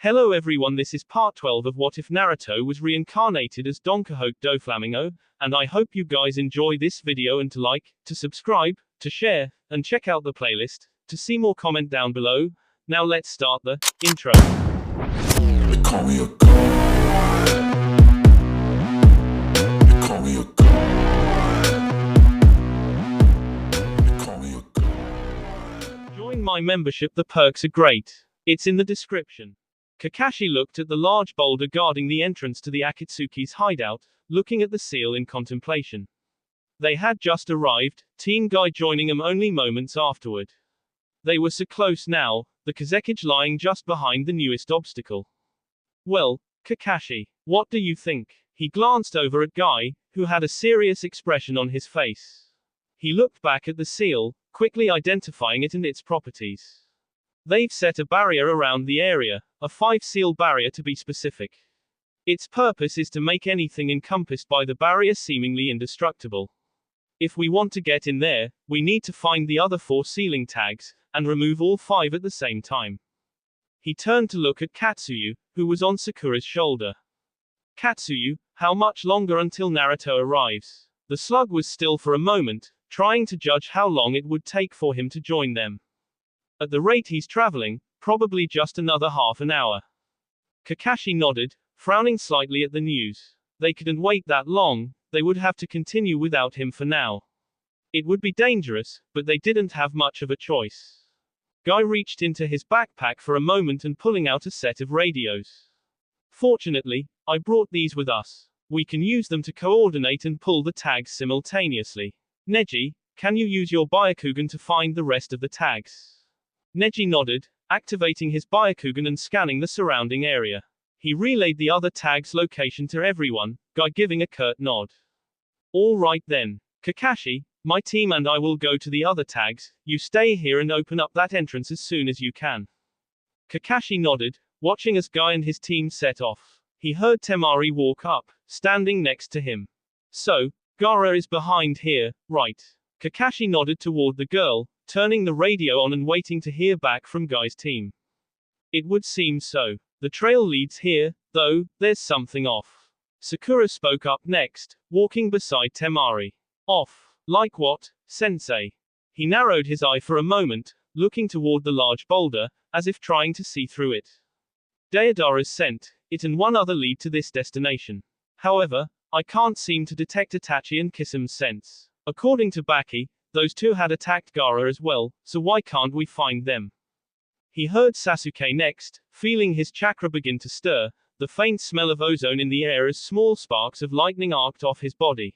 Hello everyone, this is part 12 of What If Naruto was reincarnated as Donquixote Doflamingo, and I hope you guys enjoy this video and to like, to subscribe, to share, and check out the playlist, to see more comment down below. Now let's start the intro. They call me a god. They call me a god. They call me a god. Join my membership, the perks are great. It's in the description. Kakashi looked at the large boulder guarding the entrance to the Akatsuki's hideout, looking at the seal in contemplation. They had just arrived, Team Guy joining them only moments afterward. They were so close now, the Kazekage lying just behind the newest obstacle. Well, Kakashi, what do you think? He glanced over at Guy, who had a serious expression on his face. He looked back at the seal, quickly identifying it and its properties. They've set a barrier around the area, a 5-seal barrier to be specific. Its purpose is to make anything encompassed by the barrier seemingly indestructible. If we want to get in there, we need to find the other 4 sealing tags, and remove all 5 at the same time. He turned to look at Katsuyu, who was on Sakura's shoulder. Katsuyu, how much longer until Naruto arrives? The slug was still for a moment, trying to judge how long it would take for him to join them. At the rate he's traveling, probably just another half an hour. Kakashi nodded, frowning slightly at the news. They couldn't wait that long, they would have to continue without him for now. It would be dangerous, but they didn't have much of a choice. Guy reached into his backpack for a moment and pulling out a set of radios. Fortunately, I brought these with us. We can use them to coordinate and pull the tags simultaneously. Neji, can you use your Byakugan to find the rest of the tags? Neji nodded, activating his Byakugan and scanning the surrounding area. He relayed the other tag's location to everyone, Guy giving a curt nod. All right then, Kakashi, my team and I will go to the other tags, you stay here and open up that entrance as soon as you can. Kakashi nodded, watching as Guy and his team set off. He heard Temari walk up, standing next to him. So, Gaara is behind here, right? Kakashi nodded toward the girl, turning the radio on and waiting to hear back from Guy's team. It would seem so. The trail leads here, though, there's something off. Sakura spoke up next, walking beside Temari. Off? Like what, sensei? He narrowed his eye for a moment, looking toward the large boulder, as if trying to see through it. Deidara's scent, it and one other lead to this destination. However, I can't seem to detect Itachi and Kisam's scents. According to Baki, those two had attacked Gaara as well, so why can't we find them? He heard Sasuke next, feeling his chakra begin to stir, the faint smell of ozone in the air as small sparks of lightning arced off his body.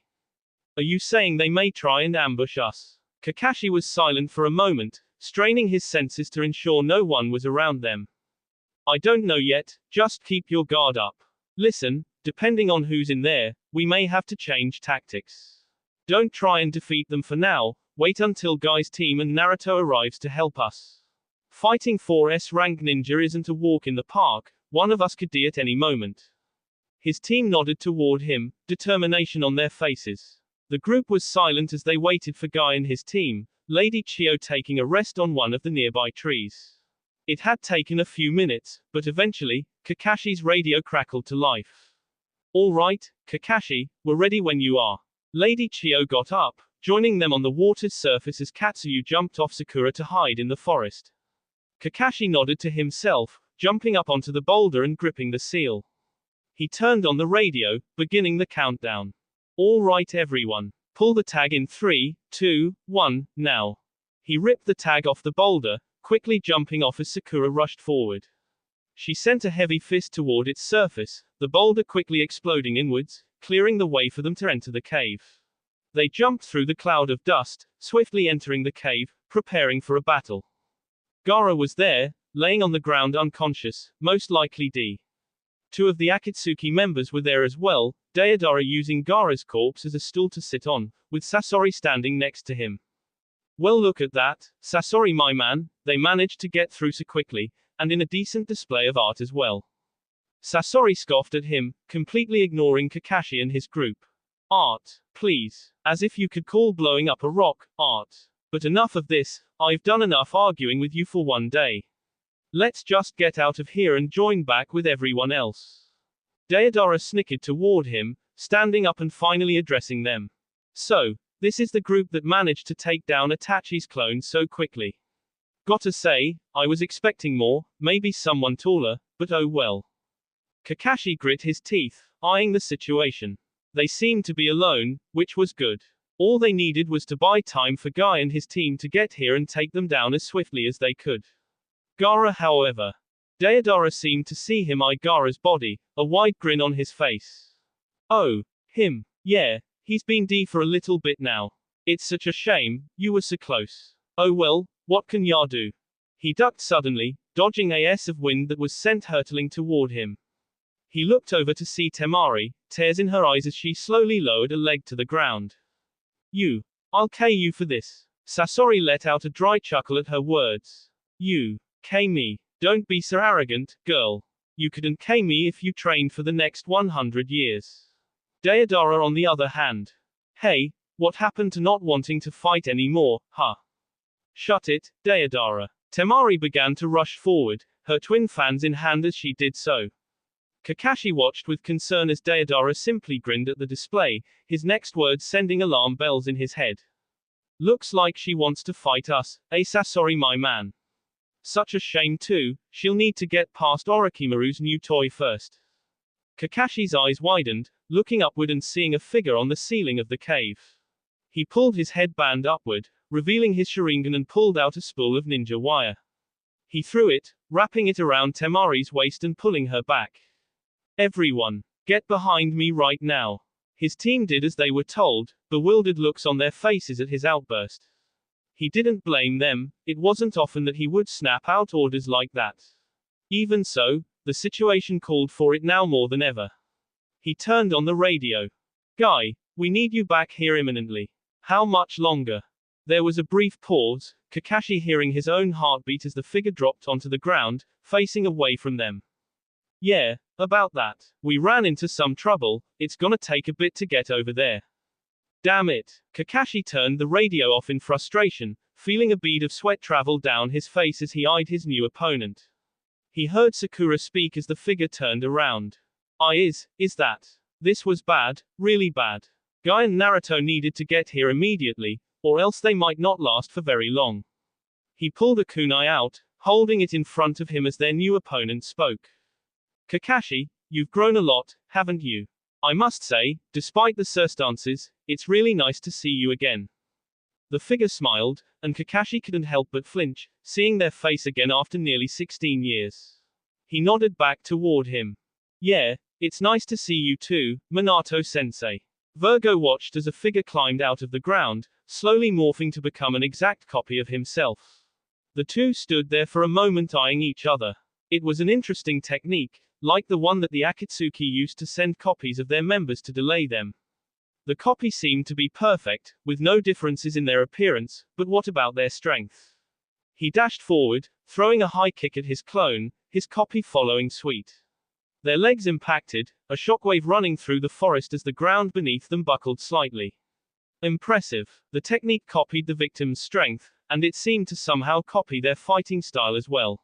Are you saying they may try and ambush us? Kakashi was silent for a moment, straining his senses to ensure no one was around them. I don't know yet, just keep your guard up. Listen, depending on who's in there, we may have to change tactics. Don't try and defeat them for now, wait until Guy's team and Naruto arrives to help us. Fighting 4S rank ninja isn't a walk in the park, one of us could die at any moment. His team nodded toward him, determination on their faces. The group was silent as they waited for Guy and his team, Lady Chio taking a rest on one of the nearby trees. It had taken a few minutes, but eventually, Kakashi's radio crackled to life. All right, Kakashi, we're ready when you are. Lady Chio got up, joining them on the water's surface as Katsuyu jumped off Sakura to hide in the forest. Kakashi nodded to himself, jumping up onto the boulder and gripping the seal. He turned on the radio, beginning the countdown. All right everyone. Pull the tag in 3, 2, 1, now. He ripped the tag off the boulder, quickly jumping off as Sakura rushed forward. She sent a heavy fist toward its surface, the boulder quickly exploding inwards, clearing the way for them to enter the cave. They jumped through the cloud of dust, swiftly entering the cave, preparing for a battle. Gaara was there, laying on the ground unconscious, most likely D. 2 of the Akatsuki members were there as well, Deidara using Gaara's corpse as a stool to sit on, with Sasori standing next to him. Well look at that, Sasori my man, they managed to get through so quickly, and in a decent display of art as well. Sasori scoffed at him, completely ignoring Kakashi and his group. Art, please. As if you could call blowing up a rock, art. But enough of this, I've done enough arguing with you for one day. Let's just get out of here and join back with everyone else. Deodara snickered toward him, standing up and finally addressing them. So, this is the group that managed to take down Itachi's clone so quickly. Gotta say, I was expecting more, maybe someone taller, but oh well. Kakashi grit his teeth, eyeing the situation. They seemed to be alone, which was good. All they needed was to buy time for Guy and his team to get here and take them down as swiftly as they could. Gaara, however. Deodara seemed to see him eye Gaara's body, a wide grin on his face. Oh, him. Yeah, he's been D for a little bit now. It's such a shame, you were so close. Oh well, what can ya do? He ducked suddenly, dodging a s of wind that was sent hurtling toward him. He looked over to see Temari, tears in her eyes as she slowly lowered a leg to the ground. I'll K you for this. Sasori let out a dry chuckle at her words. You, K me. Don't be so arrogant, girl. You couldn't K me if you trained for the next 100 years. Deodara on the other hand. Hey, what happened to not wanting to fight anymore, huh? Shut it, Deodara. Temari began to rush forward, her twin fans in hand as she did so. Kakashi watched with concern as Deodara simply grinned at the display, his next words sending alarm bells in his head. Looks like she wants to fight us, Sasori my man. Such a shame too, she'll need to get past Orochimaru's new toy first. Kakashi's eyes widened, looking upward and seeing a figure on the ceiling of the cave. He pulled his headband upward, revealing his Sharingan and pulled out a spool of ninja wire. He threw it, wrapping it around Temari's waist and pulling her back. Everyone, get behind me right now. His team did as they were told, bewildered looks on their faces at his outburst. He didn't blame them, it wasn't often that he would snap out orders like that. Even so, the situation called for it now more than ever. He turned on the radio. Guy, we need you back here imminently. How much longer? There was a brief pause, Kakashi hearing his own heartbeat as the figure dropped onto the ground, facing away from them. Yeah, about that. We ran into some trouble, it's gonna take a bit to get over there. Damn it. Kakashi turned the radio off in frustration, feeling a bead of sweat travel down his face as he eyed his new opponent. He heard Sakura speak as the figure turned around. Is that? This was bad, really bad. Guy and Naruto needed to get here immediately, or else they might not last for very long. He pulled a kunai out, holding it in front of him as their new opponent spoke. Kakashi, you've grown a lot, haven't you? I must say, despite the circumstances, it's really nice to see you again. The figure smiled, and Kakashi couldn't help but flinch, seeing their face again after nearly 16 years. He nodded back toward him. Yeah, it's nice to see you too, Minato-sensei. Virgo watched as a figure climbed out of the ground, slowly morphing to become an exact copy of himself. The two stood there for a moment eyeing each other. It was an interesting technique, like the one that the Akatsuki used to send copies of their members to delay them. The copy seemed to be perfect, with no differences in their appearance, but what about their strength? He dashed forward, throwing a high kick at his clone, his copy following suit. Their legs impacted, a shockwave running through the forest as the ground beneath them buckled slightly. Impressive. The technique copied the victim's strength, and it seemed to somehow copy their fighting style as well.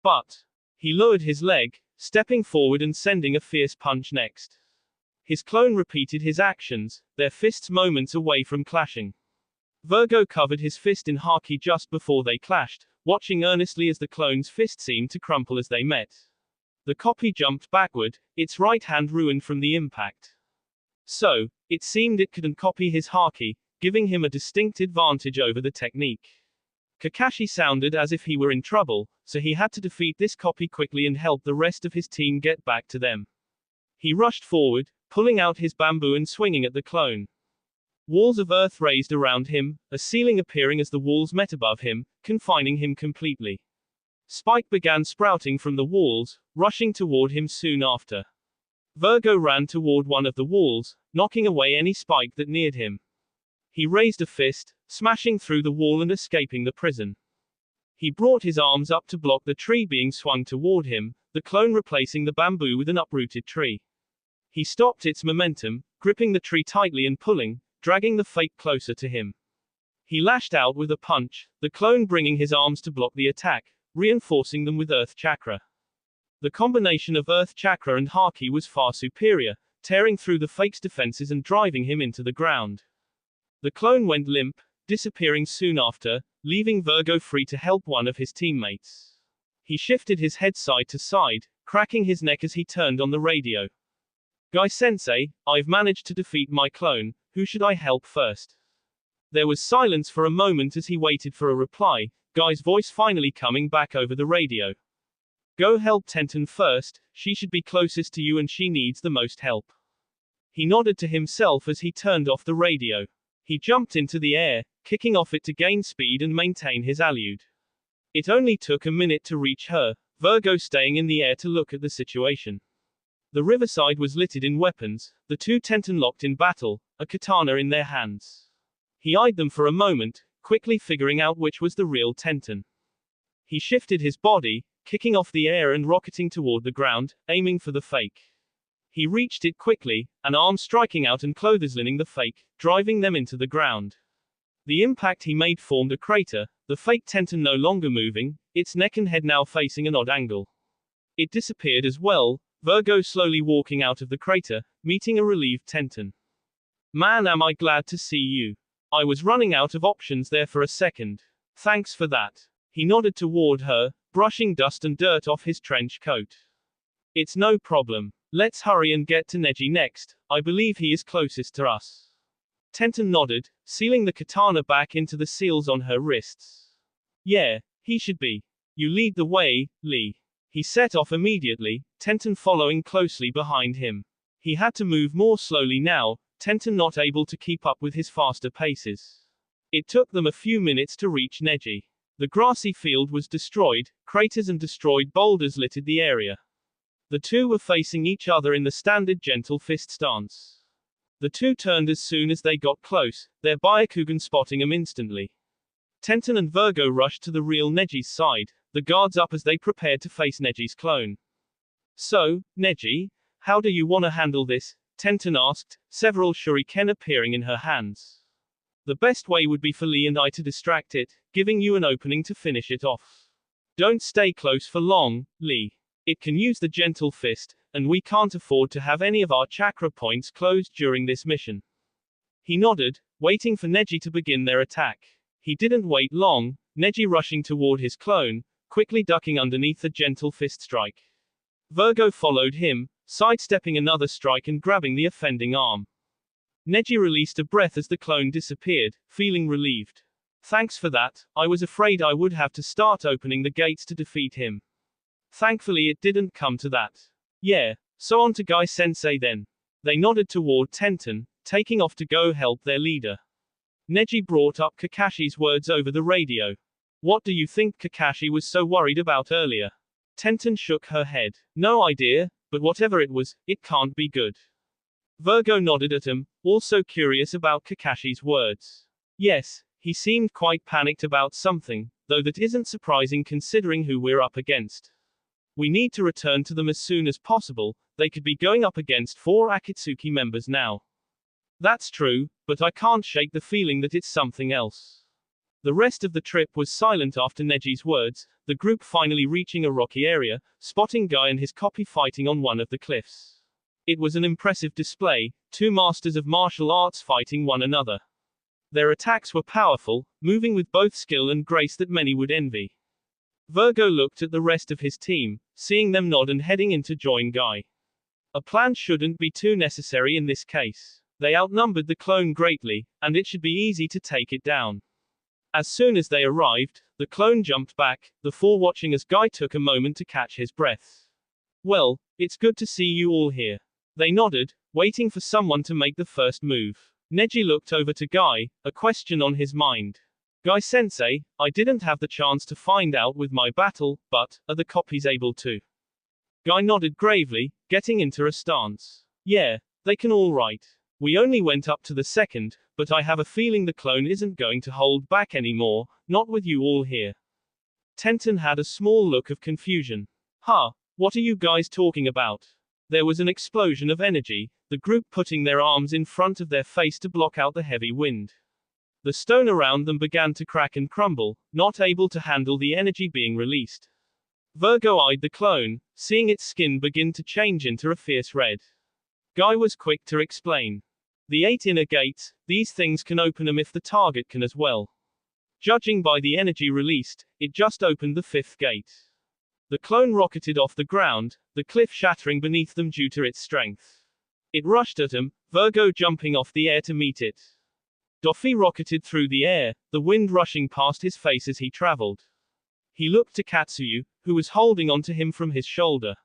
But he lowered his leg, stepping forward and sending a fierce punch next. His clone repeated his actions, their fists moments away from clashing. Virgo covered his fist in haki just before they clashed, watching earnestly as the clone's fist seemed to crumple as they met. The copy jumped backward, its right hand ruined from the impact. So, it seemed it couldn't copy his haki, giving him a distinct advantage over the technique. Kakashi sounded as if he were in trouble, so he had to defeat this copy quickly and help the rest of his team get back to them. He rushed forward, pulling out his bamboo and swinging at the clone. Walls of earth raised around him, a ceiling appearing as the walls met above him, confining him completely. Spike began sprouting from the walls, rushing toward him soon after. Virgo ran toward one of the walls, knocking away any spike that neared him. He raised a fist, smashing through the wall and escaping the prison. He brought his arms up to block the tree being swung toward him, the clone replacing the bamboo with an uprooted tree. He stopped its momentum, gripping the tree tightly and pulling, dragging the fake closer to him. He lashed out with a punch, the clone bringing his arms to block the attack, reinforcing them with Earth Chakra. The combination of Earth Chakra and Haki was far superior, tearing through the fake's defenses and driving him into the ground. The clone went limp, disappearing soon after, leaving Virgo free to help one of his teammates. He shifted his head side to side, cracking his neck as he turned on the radio. Guy-sensei, I've managed to defeat my clone, who should I help first? There was silence for a moment as he waited for a reply, Guy's voice finally coming back over the radio. Go help Tenten first, she should be closest to you and she needs the most help. He nodded to himself as he turned off the radio. He jumped into the air, kicking off it to gain speed and maintain his allude. It only took a minute to reach her, Virgo staying in the air to look at the situation. The riverside was littered in weapons, the two Tenten locked in battle, a katana in their hands. He eyed them for a moment, quickly figuring out which was the real Tenten. He shifted his body, kicking off the air and rocketing toward the ground, aiming for the fake. He reached it quickly, an arm striking out and clotheslining the fake, driving them into the ground. The impact he made formed a crater, the fake Tenten no longer moving, its neck and head now facing an odd angle. It disappeared as well, Virgo slowly walking out of the crater, meeting a relieved Tenten. Man, am I glad to see you. I was running out of options there for a second. Thanks for that. He nodded toward her, brushing dust and dirt off his trench coat. It's no problem. Let's hurry and get to Neji next, I believe he is closest to us. Tenten nodded, sealing the katana back into the seals on her wrists. Yeah, he should be. You lead the way, Lee. He set off immediately, Tenten following closely behind him. He had to move more slowly now, Tenten not able to keep up with his faster paces. It took them a few minutes to reach Neji. The grassy field was destroyed, craters and destroyed boulders littered the area. The two were facing each other in the standard gentle fist stance. The two turned as soon as they got close, their Byakugan spotting them instantly. Tenten and Virgo rushed to the real Neji's side, the guards up as they prepared to face Neji's clone. So, Neji, how do you want to handle this? Tenten asked, several shuriken appearing in her hands. The best way would be for Lee and I to distract it, giving you an opening to finish it off. Don't stay close for long, Lee. It can use the gentle fist, and we can't afford to have any of our chakra points closed during this mission. He nodded, waiting for Neji to begin their attack. He didn't wait long, Neji rushing toward his clone, quickly ducking underneath a gentle fist strike. Virgo followed him, sidestepping another strike and grabbing the offending arm. Neji released a breath as the clone disappeared, feeling relieved. Thanks for that, I was afraid I would have to start opening the gates to defeat him. Thankfully it didn't come to that. Yeah, so on to Guy-sensei then. They nodded toward Tenten, taking off to go help their leader. Neji brought up Kakashi's words over the radio. What do you think Kakashi was so worried about earlier? Tenten shook her head. No idea, but whatever it was, it can't be good. Virgo nodded at him, also curious about Kakashi's words. Yes, he seemed quite panicked about something, though that isn't surprising considering who we're up against. We need to return to them as soon as possible, they could be going up against 4 Akatsuki members now. That's true, but I can't shake the feeling that it's something else. The rest of the trip was silent after Neji's words, the group finally reaching a rocky area, spotting Guy and his copy fighting on one of the cliffs. It was an impressive display, 2 masters of martial arts fighting one another. Their attacks were powerful, moving with both skill and grace that many would envy. Virgo looked at the rest of his team, seeing them nod and heading in to join Guy. A plan shouldn't be too necessary in this case. They outnumbered the clone greatly, and it should be easy to take it down. As soon as they arrived, the clone jumped back, the 4 watching as Guy took a moment to catch his breath. Well, it's good to see you all here. They nodded, waiting for someone to make the first move. Neji looked over to Guy, a question on his mind. Guy-sensei, I didn't have the chance to find out with my battle, but, are the copies able to? Guy nodded gravely, getting into a stance. Yeah, they can all right. We only went up to the second, but I have a feeling the clone isn't going to hold back anymore, not with you all here. Tenten had a small look of confusion. Huh, what are you guys talking about? There was an explosion of energy, the group putting their arms in front of their face to block out the heavy wind. The stone around them began to crack and crumble, not able to handle the energy being released. Virgo eyed the clone, seeing its skin begin to change into a fierce red. Guy was quick to explain. The 8 inner gates, these things can open them if the target can as well. Judging by the energy released, it just opened the 5th gate. The clone rocketed off the ground, the cliff shattering beneath them due to its strength. It rushed at him, Virgo jumping off the air to meet it. Doffy rocketed through the air, the wind rushing past his face as he traveled. He looked to Katsuyu, who was holding onto him from his shoulder.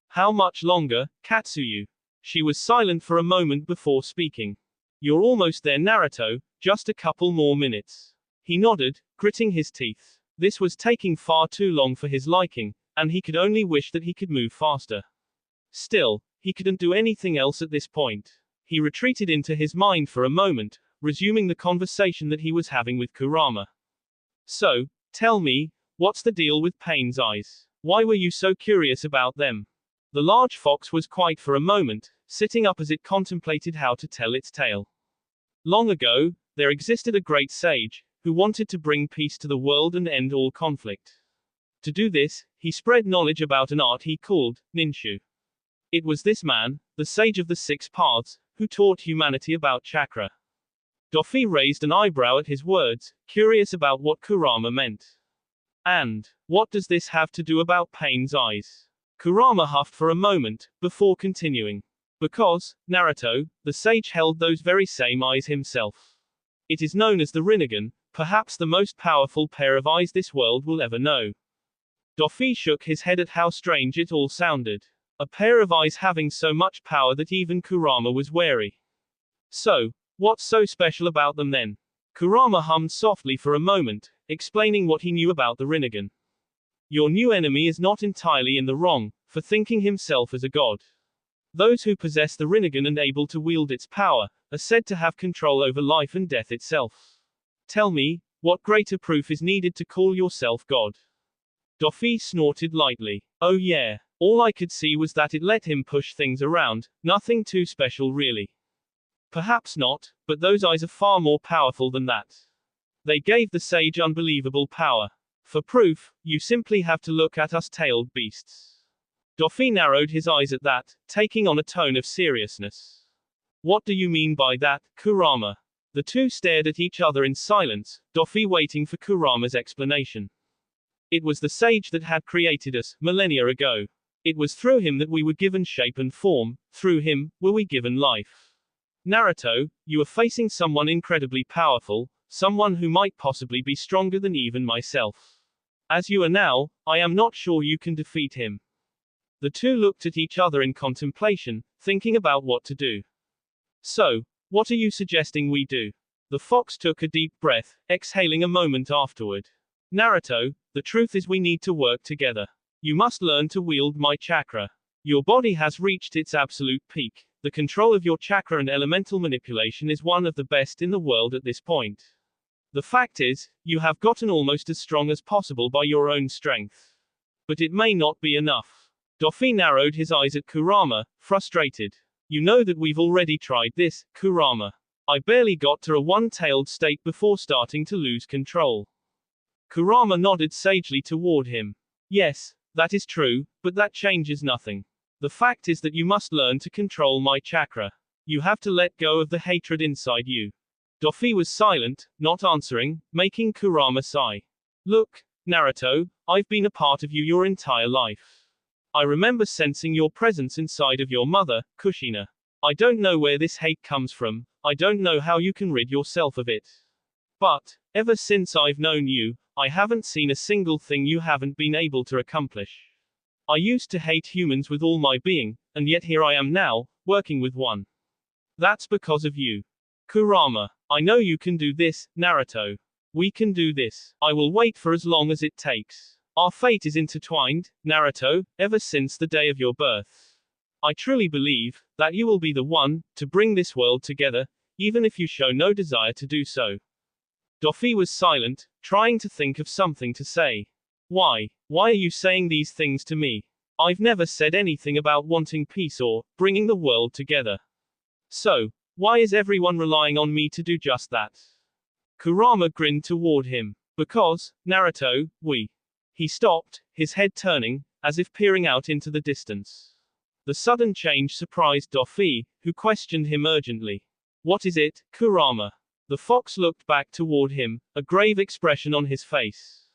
How much longer, Katsuyu? She was silent for a moment before speaking. You're almost there, Naruto, just a couple more minutes. He nodded, gritting his teeth. This was taking far too long for his liking, and he could only wish that he could move faster. Still, he couldn't do anything else at this point. He retreated into his mind for a moment, resuming the conversation that he was having with Kurama. So, tell me, what's the deal with Pain's eyes? Why were you so curious about them? The large fox was quiet for a moment, sitting up as it contemplated how to tell its tale. Long ago, there existed a great sage, who wanted to bring peace to the world and end all conflict. To do this, he spread knowledge about an art he called ninshu. It was this man, the sage of the 6 paths, who taught humanity about chakra. Doffy raised an eyebrow at his words, curious about what Kurama meant. And, what does this have to do about Pain's eyes? Kurama huffed for a moment, before continuing. Because, Naruto, the sage held those very same eyes himself. It is known as the Rinnegan, perhaps the most powerful pair of eyes this world will ever know. Doffy shook his head at how strange it all sounded. A pair of eyes having so much power that even Kurama was wary. So, what's so special about them then? Kurama hummed softly for a moment, explaining what he knew about the Rinnegan. Your new enemy is not entirely in the wrong, for thinking himself as a god. Those who possess the Rinnegan and able to wield its power, are said to have control over life and death itself. Tell me, what greater proof is needed to call yourself God? Doffy snorted lightly. Oh yeah, all I could see was that it let him push things around, nothing too special really. Perhaps not, but those eyes are far more powerful than that. They gave the sage unbelievable power. For proof, you simply have to look at us tailed beasts. Doffy narrowed his eyes at that, taking on a tone of seriousness. What do you mean by that, Kurama? The two stared at each other in silence, Doffy waiting for Kurama's explanation. It was the sage that had created us, millennia ago. It was through him that we were given shape and form, through him, were we given life. Naruto, you are facing someone incredibly powerful, someone who might possibly be stronger than even myself. As you are now, I am not sure you can defeat him. The two looked at each other in contemplation, thinking about what to do. So, what are you suggesting we do? The fox took a deep breath, exhaling a moment afterward. Naruto, the truth is we need to work together. You must learn to wield my chakra. Your body has reached its absolute peak. The control of your chakra and elemental manipulation is one of the best in the world at this point. The fact is, you have gotten almost as strong as possible by your own strength. But it may not be enough. Doffy narrowed his eyes at Kurama, frustrated. You know that we've already tried this, Kurama. I barely got to a one-tailed state before starting to lose control. Kurama nodded sagely toward him. Yes, that is true, but that changes nothing. The fact is that you must learn to control my chakra. You have to let go of the hatred inside you. Doffy was silent, not answering, making Kurama sigh. Look, Naruto, I've been a part of you your entire life. I remember sensing your presence inside of your mother, Kushina. I don't know where this hate comes from, I don't know how you can rid yourself of it. But, ever since I've known you, I haven't seen a single thing you haven't been able to accomplish. I used to hate humans with all my being, and yet here I am now, working with one. That's because of you. Kurama, I know you can do this, Naruto. We can do this. I will wait for as long as it takes. Our fate is intertwined, Naruto, ever since the day of your birth. I truly believe that you will be the one to bring this world together, even if you show no desire to do so. Doffy was silent, trying to think of something to say. Why are you saying these things to me? I've never said anything about wanting peace or bringing the world together. So, why is everyone relying on me to do just that? Kurama grinned toward him. Because, Naruto, we. He stopped, his head turning, as if peering out into the distance. The sudden change surprised Doflamingo, who questioned him urgently. What is it, Kurama? The fox looked back toward him, a grave expression on his face.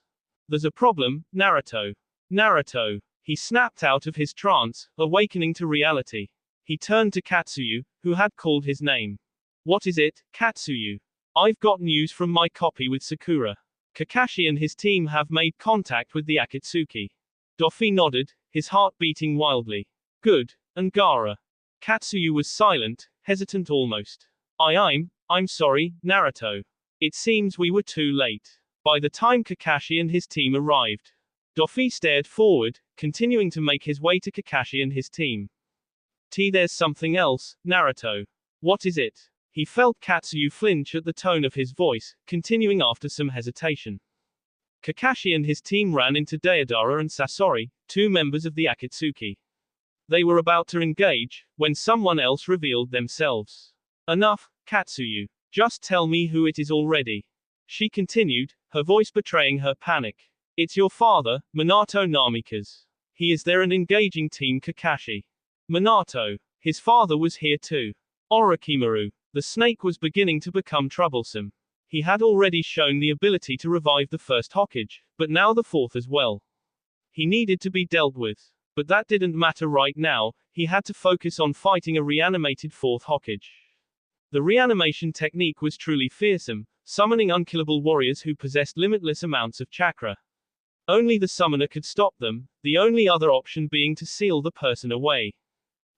There's a problem, Naruto. Naruto. He snapped out of his trance, awakening to reality. He turned to Katsuyu, who had called his name. What is it, Katsuyu? I've got news from my copy with Sakura. Kakashi and his team have made contact with the Akatsuki. Doflamingo nodded, his heart beating wildly. Good, and Gaara? Katsuyu was silent, hesitant almost. I'm sorry, Naruto. It seems we were too late. By the time Kakashi and his team arrived, Doflamingo stared forward, continuing to make his way to Kakashi and his team. There's something else, Naruto. What is it? He felt Katsuyu flinch at the tone of his voice, continuing after some hesitation. Kakashi and his team ran into Deidara and Sasori, two members of the Akatsuki. They were about to engage, when someone else revealed themselves. Enough, Katsuyu. Just tell me who it is already. She continued, her voice betraying her panic. It's your father, Minato Namikaze. He is there and engaging Team Kakashi. Minato. His father was here too. Orochimaru. The snake was beginning to become troublesome. He had already shown the ability to revive the first Hokage, but now the fourth as well. He needed to be dealt with. But that didn't matter right now, he had to focus on fighting a reanimated fourth Hokage. The reanimation technique was truly fearsome, summoning unkillable warriors who possessed limitless amounts of chakra. Only the summoner could stop them, the only other option being to seal the person away.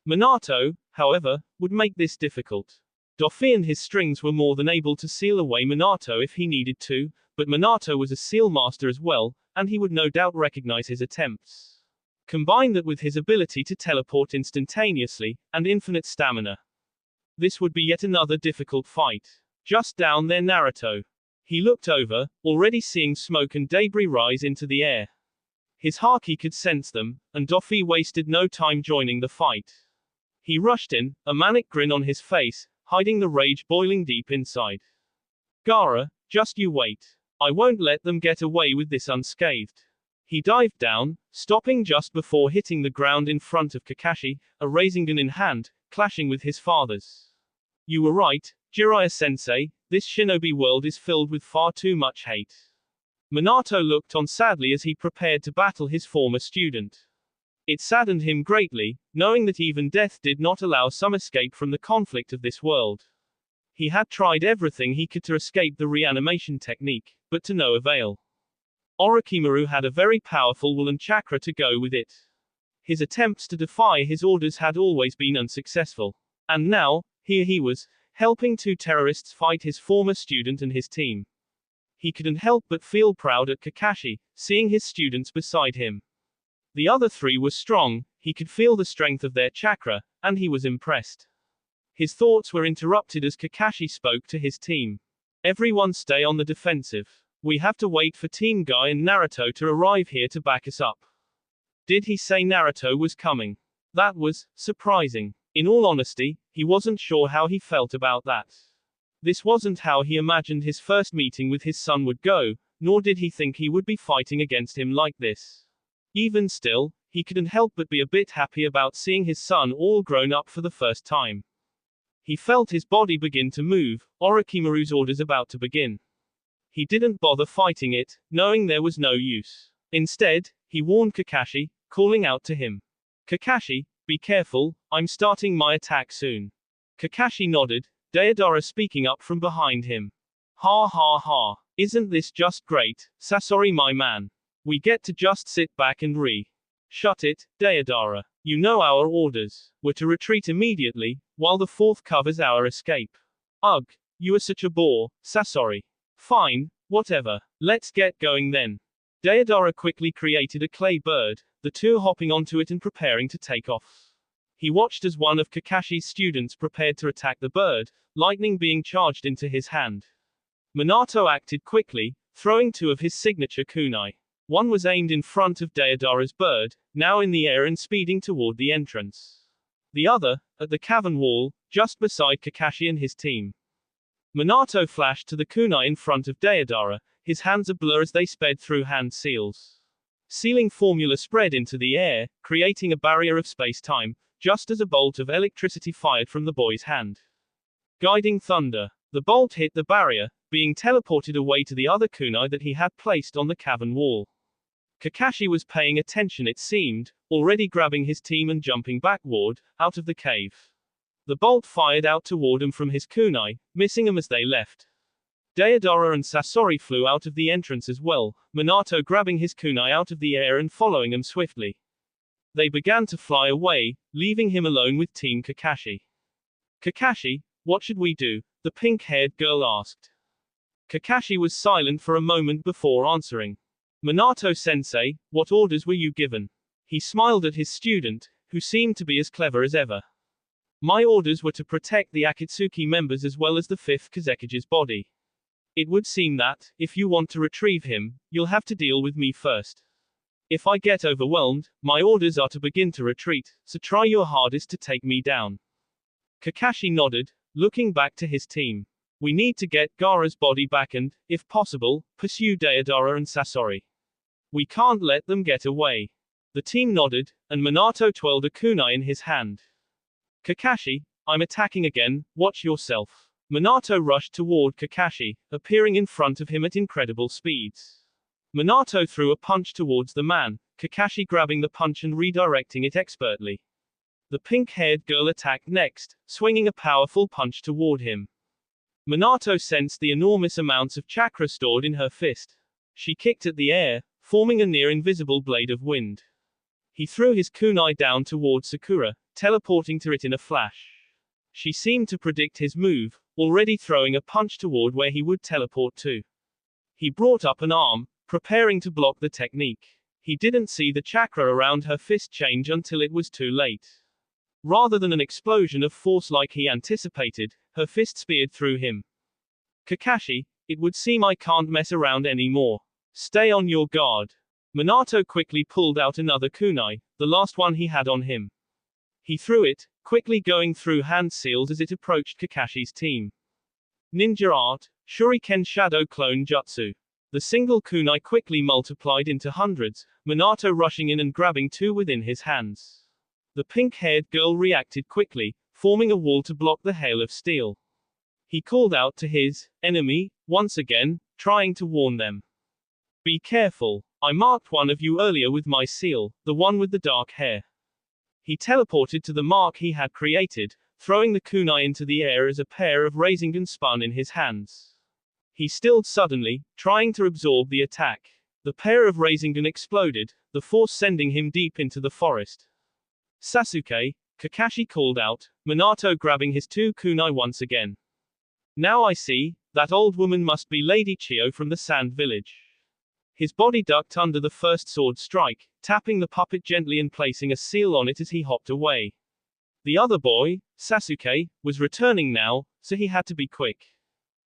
Minato, however, would make this difficult. Doflamingo and his strings were more than able to seal away Minato if he needed to, but Minato was a seal master as well, and he would no doubt recognize his attempts. Combine that with his ability to teleport instantaneously, and infinite stamina. This would be yet another difficult fight. Just down there, Naruto. He looked over, already seeing smoke and debris rise into the air. His haki could sense them, and Doflamingo wasted no time joining the fight. He rushed in, a manic grin on his face, hiding the rage boiling deep inside. Gaara, just you wait. I won't let them get away with this unscathed. He dived down, stopping just before hitting the ground in front of Kakashi, a Rasengan in hand, clashing with his father's. You were right, Jiraiya-sensei, this shinobi world is filled with far too much hate. Minato looked on sadly as he prepared to battle his former student. It saddened him greatly, knowing that even death did not allow some escape from the conflict of this world. He had tried everything he could to escape the reanimation technique, but to no avail. Orochimaru had a very powerful will and chakra to go with it. His attempts to defy his orders had always been unsuccessful. And now, here he was, helping two terrorists fight his former student and his team. He couldn't help but feel proud at Kakashi, seeing his students beside him. The other three were strong, he could feel the strength of their chakra, and he was impressed. His thoughts were interrupted as Kakashi spoke to his team. Everyone stay on the defensive. We have to wait for Team Guy and Naruto to arrive here to back us up. Did he say Naruto was coming? That was surprising. In all honesty, he wasn't sure how he felt about that. This wasn't how he imagined his first meeting with his son would go, nor did he think he would be fighting against him like this. Even still, he couldn't help but be a bit happy about seeing his son all grown up for the first time. He felt his body begin to move, Orochimaru's orders about to begin. He didn't bother fighting it, knowing there was no use. Instead, he warned Kakashi, calling out to him. Kakashi, be careful, I'm starting my attack soon. Kakashi nodded, Deidara speaking up from behind him. Ha ha ha. Isn't this just great, Sasori my man? We get to just sit back and Shut it, Deidara. You know our orders. We're to retreat immediately, while the fourth covers our escape. Ugh, you are such a bore, Sasori. Fine, whatever. Let's get going then. Deidara quickly created a clay bird, the two hopping onto it and preparing to take off. He watched as one of Kakashi's students prepared to attack the bird, lightning being charged into his hand. Minato acted quickly, throwing two of his signature kunai. One was aimed in front of Deidara's bird, now in the air and speeding toward the entrance. The other, at the cavern wall, just beside Kakashi and his team. Minato flashed to the kunai in front of Deidara, his hands a blur as they sped through hand seals. Sealing formula spread into the air, creating a barrier of space-time, just as a bolt of electricity fired from the boy's hand. Guiding thunder. The bolt hit the barrier, being teleported away to the other kunai that he had placed on the cavern wall. Kakashi was paying attention, it seemed, already grabbing his team and jumping backward, out of the cave. The bolt fired out toward him from his kunai, missing him as they left. Deidara and Sasori flew out of the entrance as well, Minato grabbing his kunai out of the air and following him swiftly. They began to fly away, leaving him alone with Team Kakashi. Kakashi, what should we do? The pink-haired girl asked. Kakashi was silent for a moment before answering. Minato-sensei, what orders were you given? He smiled at his student, who seemed to be as clever as ever. My orders were to protect the Akatsuki members as well as the 5th Kazekige's body. It would seem that, if you want to retrieve him, you'll have to deal with me first. If I get overwhelmed, my orders are to begin to retreat, so try your hardest to take me down. Kakashi nodded, looking back to his team. We need to get Gaara's body back and, if possible, pursue Deidara and Sasori. We can't let them get away. The team nodded, and Minato twirled a kunai in his hand. Kakashi, I'm attacking again, watch yourself. Minato rushed toward Kakashi, appearing in front of him at incredible speeds. Minato threw a punch towards the man, Kakashi grabbing the punch and redirecting it expertly. The pink-haired girl attacked next, swinging a powerful punch toward him. Minato sensed the enormous amounts of chakra stored in her fist. She kicked at the air, forming a near-invisible blade of wind. He threw his kunai down toward Sakura, teleporting to it in a flash. She seemed to predict his move, already throwing a punch toward where he would teleport to. He brought up an arm, preparing to block the technique. He didn't see the chakra around her fist change until it was too late. Rather than an explosion of force like he anticipated, her fist speared through him. Kakashi, it would seem I can't mess around anymore. Stay on your guard. Minato quickly pulled out another kunai, the last one he had on him. He threw it, quickly going through hand seals as it approached Kakashi's team. Ninja art, Shuriken Shadow Clone Jutsu. The single kunai quickly multiplied into hundreds, Minato rushing in and grabbing 2 within his hands. The pink-haired girl reacted quickly, forming a wall to block the hail of steel. He called out to his enemy, once again, trying to warn them. Be careful. I marked one of you earlier with my seal, the one with the dark hair. He teleported to the mark he had created, throwing the kunai into the air as a pair of Rasengan spun in his hands. He stilled suddenly, trying to absorb the attack. The pair of Rasengan exploded, the force sending him deep into the forest. Sasuke, Kakashi called out, Minato grabbing his 2 kunai once again. Now I see, that old woman must be Lady Chiyo from the Sand Village. His body ducked under the first sword strike, tapping the puppet gently and placing a seal on it as he hopped away. The other boy, Sasuke, was returning now, so he had to be quick.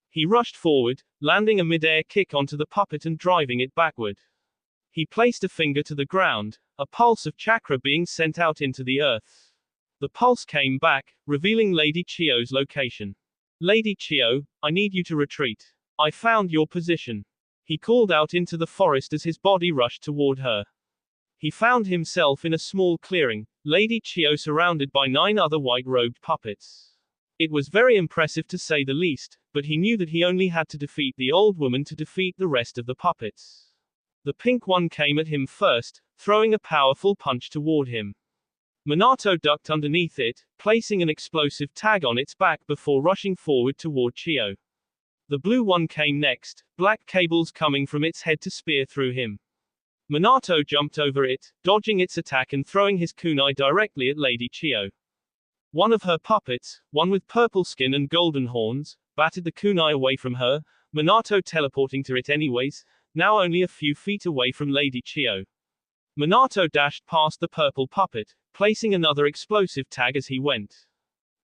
He rushed forward, landing a mid-air kick onto the puppet and driving it backward. He placed a finger to the ground, a pulse of chakra being sent out into the earth. The pulse came back, revealing Lady Chiyo's location. Lady Chiyo, I need you to retreat. I found your position. He called out into the forest as his body rushed toward her. He found himself in a small clearing, Lady Chiyo surrounded by 9 other white-robed puppets. It was very impressive to say the least, but he knew that he only had to defeat the old woman to defeat the rest of the puppets. The pink one came at him first, throwing a powerful punch toward him. Minato ducked underneath it, placing an explosive tag on its back before rushing forward toward Chiyo. The blue one came next, black cables coming from its head to spear through him. Minato jumped over it, dodging its attack and throwing his kunai directly at Lady Chiyo. One of her puppets, one with purple skin and golden horns, batted the kunai away from her, Minato teleporting to it anyways, now only a few feet away from Lady Chiyo. Minato dashed past the purple puppet, placing another explosive tag as he went.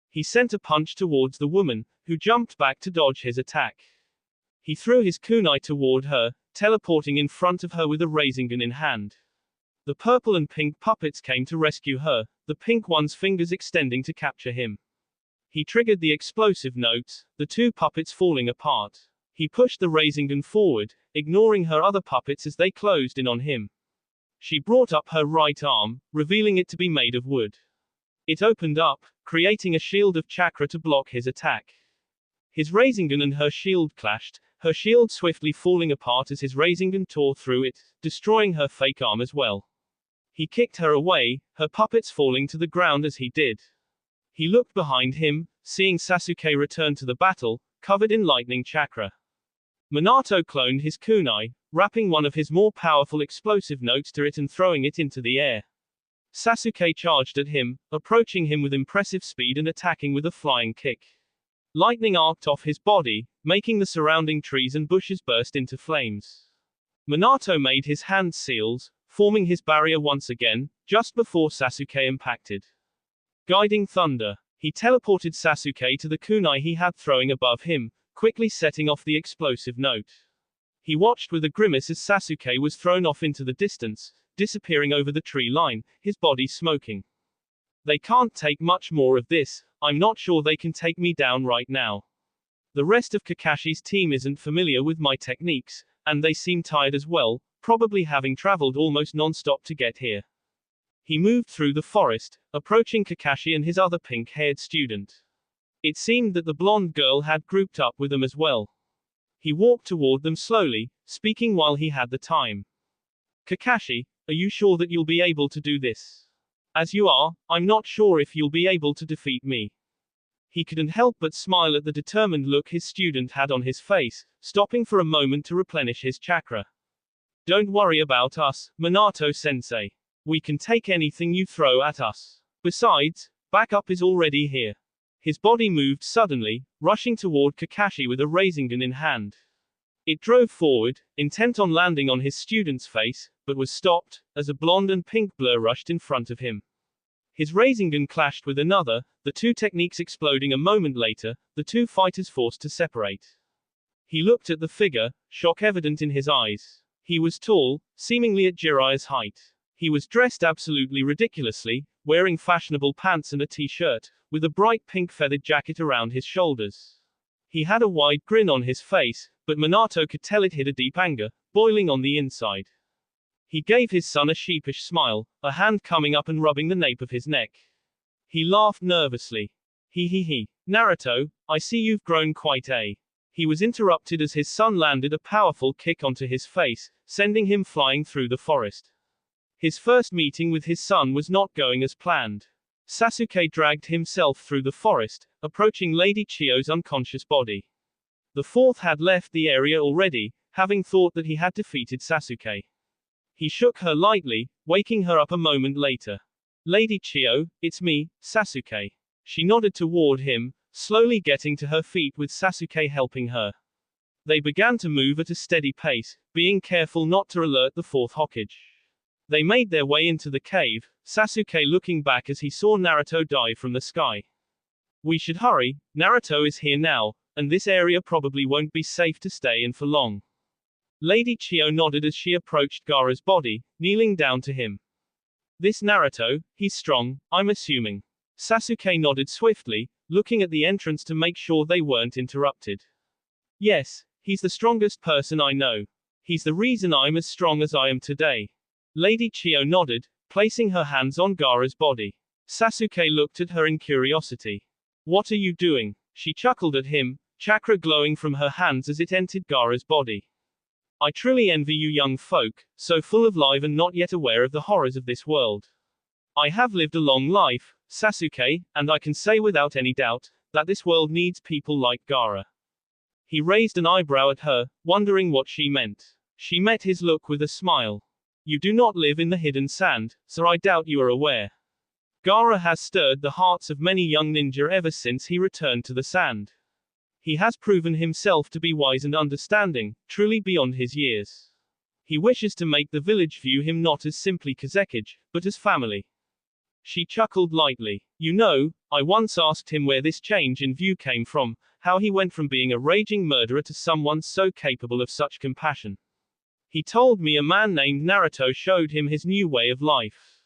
He sent a punch towards the woman, who jumped back to dodge his attack. He threw his kunai toward her, teleporting in front of her with a Rasengan in hand. The purple and pink puppets came to rescue her, the pink one's fingers extending to capture him. He triggered the explosive notes, the two puppets falling apart. He pushed the Rasengan forward, ignoring her other puppets as they closed in on him. She brought up her right arm, revealing it to be made of wood. It opened up, creating a shield of chakra to block his attack. His Rasengan and her shield clashed, her shield swiftly falling apart as his Rasengan tore through it, destroying her fake arm as well. He kicked her away, her puppets falling to the ground as he did. He looked behind him, seeing Sasuke return to the battle, covered in lightning chakra. Minato cloned his kunai, wrapping one of his more powerful explosive notes to it and throwing it into the air. Sasuke charged at him, approaching him with impressive speed and attacking with a flying kick. Lightning arced off his body, making the surrounding trees and bushes burst into flames. Minato made his hand seals, forming his barrier once again, just before Sasuke impacted. Guiding thunder. He teleported Sasuke to the kunai he had throwing above him, quickly setting off the explosive note. He watched with a grimace as Sasuke was thrown off into the distance, disappearing over the tree line, his body smoking. They can't take much more of this, I'm not sure they can take me down right now. The rest of Kakashi's team isn't familiar with my techniques, and they seem tired as well, probably having traveled almost non-stop to get here. He moved through the forest, approaching Kakashi and his other pink-haired student. It seemed that the blonde girl had grouped up with them as well. He walked toward them slowly, speaking while he had the time. Kakashi, are you sure that you'll be able to do this? As you are, I'm not sure if you'll be able to defeat me. He couldn't help but smile at the determined look his student had on his face, stopping for a moment to replenish his chakra. Don't worry about us, Minato-sensei. We can take anything you throw at us. Besides, backup is already here. His body moved suddenly, rushing toward Kakashi with a Rasengan in hand. It drove forward, intent on landing on his student's face, but was stopped, as a blonde and pink blur rushed in front of him. His Rasengan clashed with another, the two techniques exploding a moment later, the two fighters forced to separate. He looked at the figure, shock evident in his eyes. He was tall, seemingly at Jiraiya's height. He was dressed absolutely ridiculously, wearing fashionable pants and a t-shirt, with a bright pink feathered jacket around his shoulders. He had a wide grin on his face, but Minato could tell it hid a deep anger, boiling on the inside. He gave his son a sheepish smile, a hand coming up and rubbing the nape of his neck. He laughed nervously. He. Naruto, I see you've grown quite a. He was interrupted as his son landed a powerful kick onto his face, sending him flying through the forest. His first meeting with his son was not going as planned. Sasuke dragged himself through the forest, approaching Lady Chiyo's unconscious body. The fourth had left the area already, having thought that he had defeated Sasuke. He shook her lightly, waking her up a moment later. Lady Chiyo, it's me, Sasuke. She nodded toward him, slowly getting to her feet with Sasuke helping her. They began to move at a steady pace, being careful not to alert the fourth Hokage. They made their way into the cave, Sasuke looking back as he saw Naruto dive from the sky. We should hurry, Naruto is here now, and this area probably won't be safe to stay in for long. Lady Chiyo nodded as she approached Gaara's body, kneeling down to him. This Naruto, he's strong, I'm assuming. Sasuke nodded swiftly, looking at the entrance to make sure they weren't interrupted. Yes, he's the strongest person I know. He's the reason I'm as strong as I am today. Lady Chiyo nodded, placing her hands on Gaara's body. Sasuke looked at her in curiosity. What are you doing? She chuckled at him, chakra glowing from her hands as it entered Gaara's body. I truly envy you young folk, so full of life and not yet aware of the horrors of this world. I have lived a long life, Sasuke, and I can say without any doubt, that this world needs people like Gaara. He raised an eyebrow at her, wondering what she meant. She met his look with a smile. You do not live in the hidden sand, so I doubt you are aware. Gaara has stirred the hearts of many young ninja ever since he returned to the sand. He has proven himself to be wise and understanding, truly beyond his years. He wishes to make the village view him not as simply Kazekage, but as family. She chuckled lightly. You know, I once asked him where this change in view came from, how he went from being a raging murderer to someone so capable of such compassion. He told me a man named Naruto showed him his new way of life.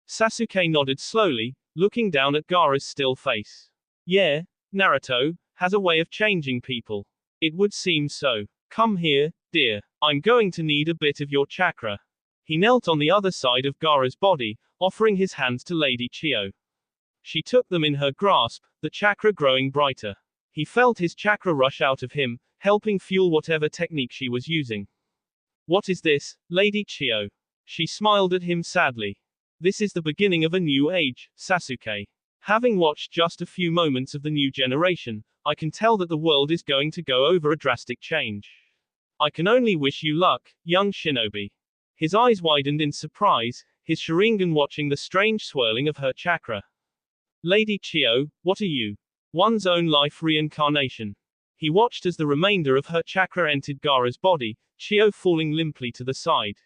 Sasuke nodded slowly, looking down at Gaara's still face. Yeah, Naruto has a way of changing people. It would seem so. Come here, dear. I'm going to need a bit of your chakra. He knelt on the other side of Gaara's body, offering his hands to Lady Chio. She took them in her grasp, the chakra growing brighter. He felt his chakra rush out of him, helping fuel whatever technique she was using. What is this, Lady Chio? She smiled at him sadly. This is the beginning of a new age, Sasuke. Having watched just a few moments of the new generation, I can tell that the world is going to go over a drastic change. I can only wish you luck, young shinobi. His eyes widened in surprise, his Sharingan watching the strange swirling of her chakra. Lady Chio, what are you? One's own life reincarnation. He watched as the remainder of her chakra entered Gaara's body, Chio falling limply to the side.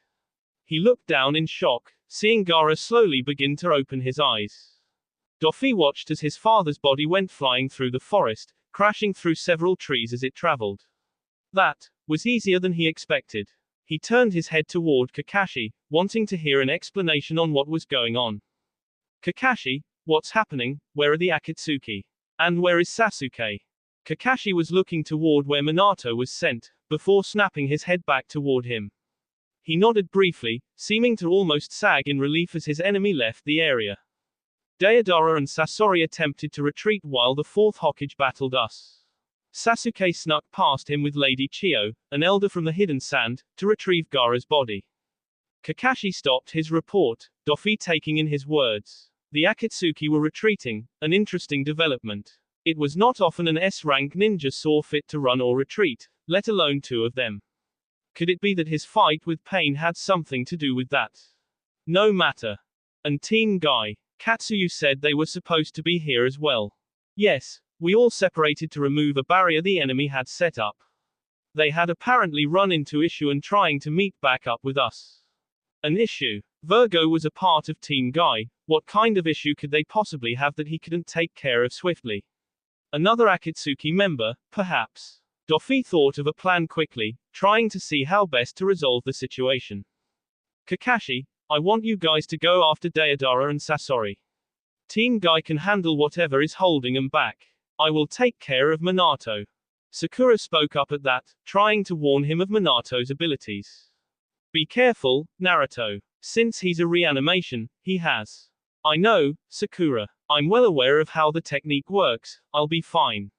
He looked down in shock, seeing Gaara slowly begin to open his eyes. Doffy watched as his father's body went flying through the forest, crashing through several trees as it traveled. That was easier than he expected. He turned his head toward Kakashi, wanting to hear an explanation on what was going on. Kakashi, what's happening? Where are the Akatsuki? And where is Sasuke? Kakashi was looking toward where Minato was sent, before snapping his head back toward him. He nodded briefly, seeming to almost sag in relief as his enemy left the area. Deidara and Sasori attempted to retreat while the fourth Hokage battled us. Sasuke snuck past him with Lady Chio, an elder from the hidden sand, to retrieve Gaara's body. Kakashi stopped his report, Doffy taking in his words. The Akatsuki were retreating, an interesting development. It was not often an S-rank ninja saw fit to run or retreat, let alone two of them. Could it be that his fight with Pain had something to do with that? No matter. And Team Guy, Katsuyu said they were supposed to be here as well. Yes, we all separated to remove a barrier the enemy had set up. They had apparently run into issue and trying to meet back up with us. An issue? Virgo was a part of Team Guy. What kind of issue could they possibly have that he couldn't take care of swiftly? Another Akatsuki member, perhaps. Doffy thought of a plan quickly, trying to see how best to resolve the situation. Kakashi, I want you guys to go after Deidara and Sasori. Team Guy can handle whatever is holding them back. I will take care of Minato. Sakura spoke up at that, trying to warn him of Minato's abilities. Be careful, Naruto. Since he's a reanimation, he has. I know, Sakura. I'm well aware of how the technique works, I'll be fine.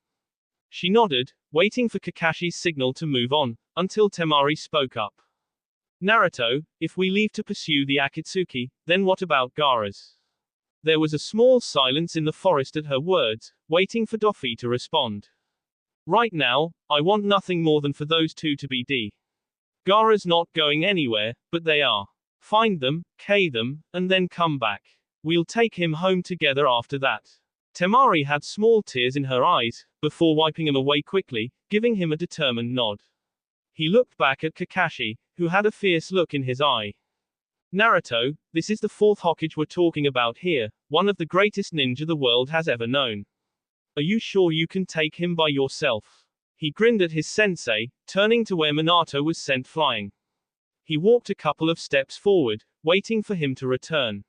She nodded, waiting for Kakashi's signal to move on, until Temari spoke up. Naruto, if we leave to pursue the Akatsuki, then what about Gaara's? There was a small silence in the forest at her words, waiting for Doffy to respond. Right now, I want nothing more than for those two to be D. Gaara's not going anywhere, but they are. Find them, K them, and then come back. We'll take him home together after that. Temari had small tears in her eyes, before wiping them away quickly, giving him a determined nod. He looked back at Kakashi, who had a fierce look in his eye. Naruto, this is the fourth Hokage we're talking about here, one of the greatest ninja the world has ever known. Are you sure you can take him by yourself? He grinned at his sensei, turning to where Minato was sent flying. He walked a couple of steps forward, waiting for him to return.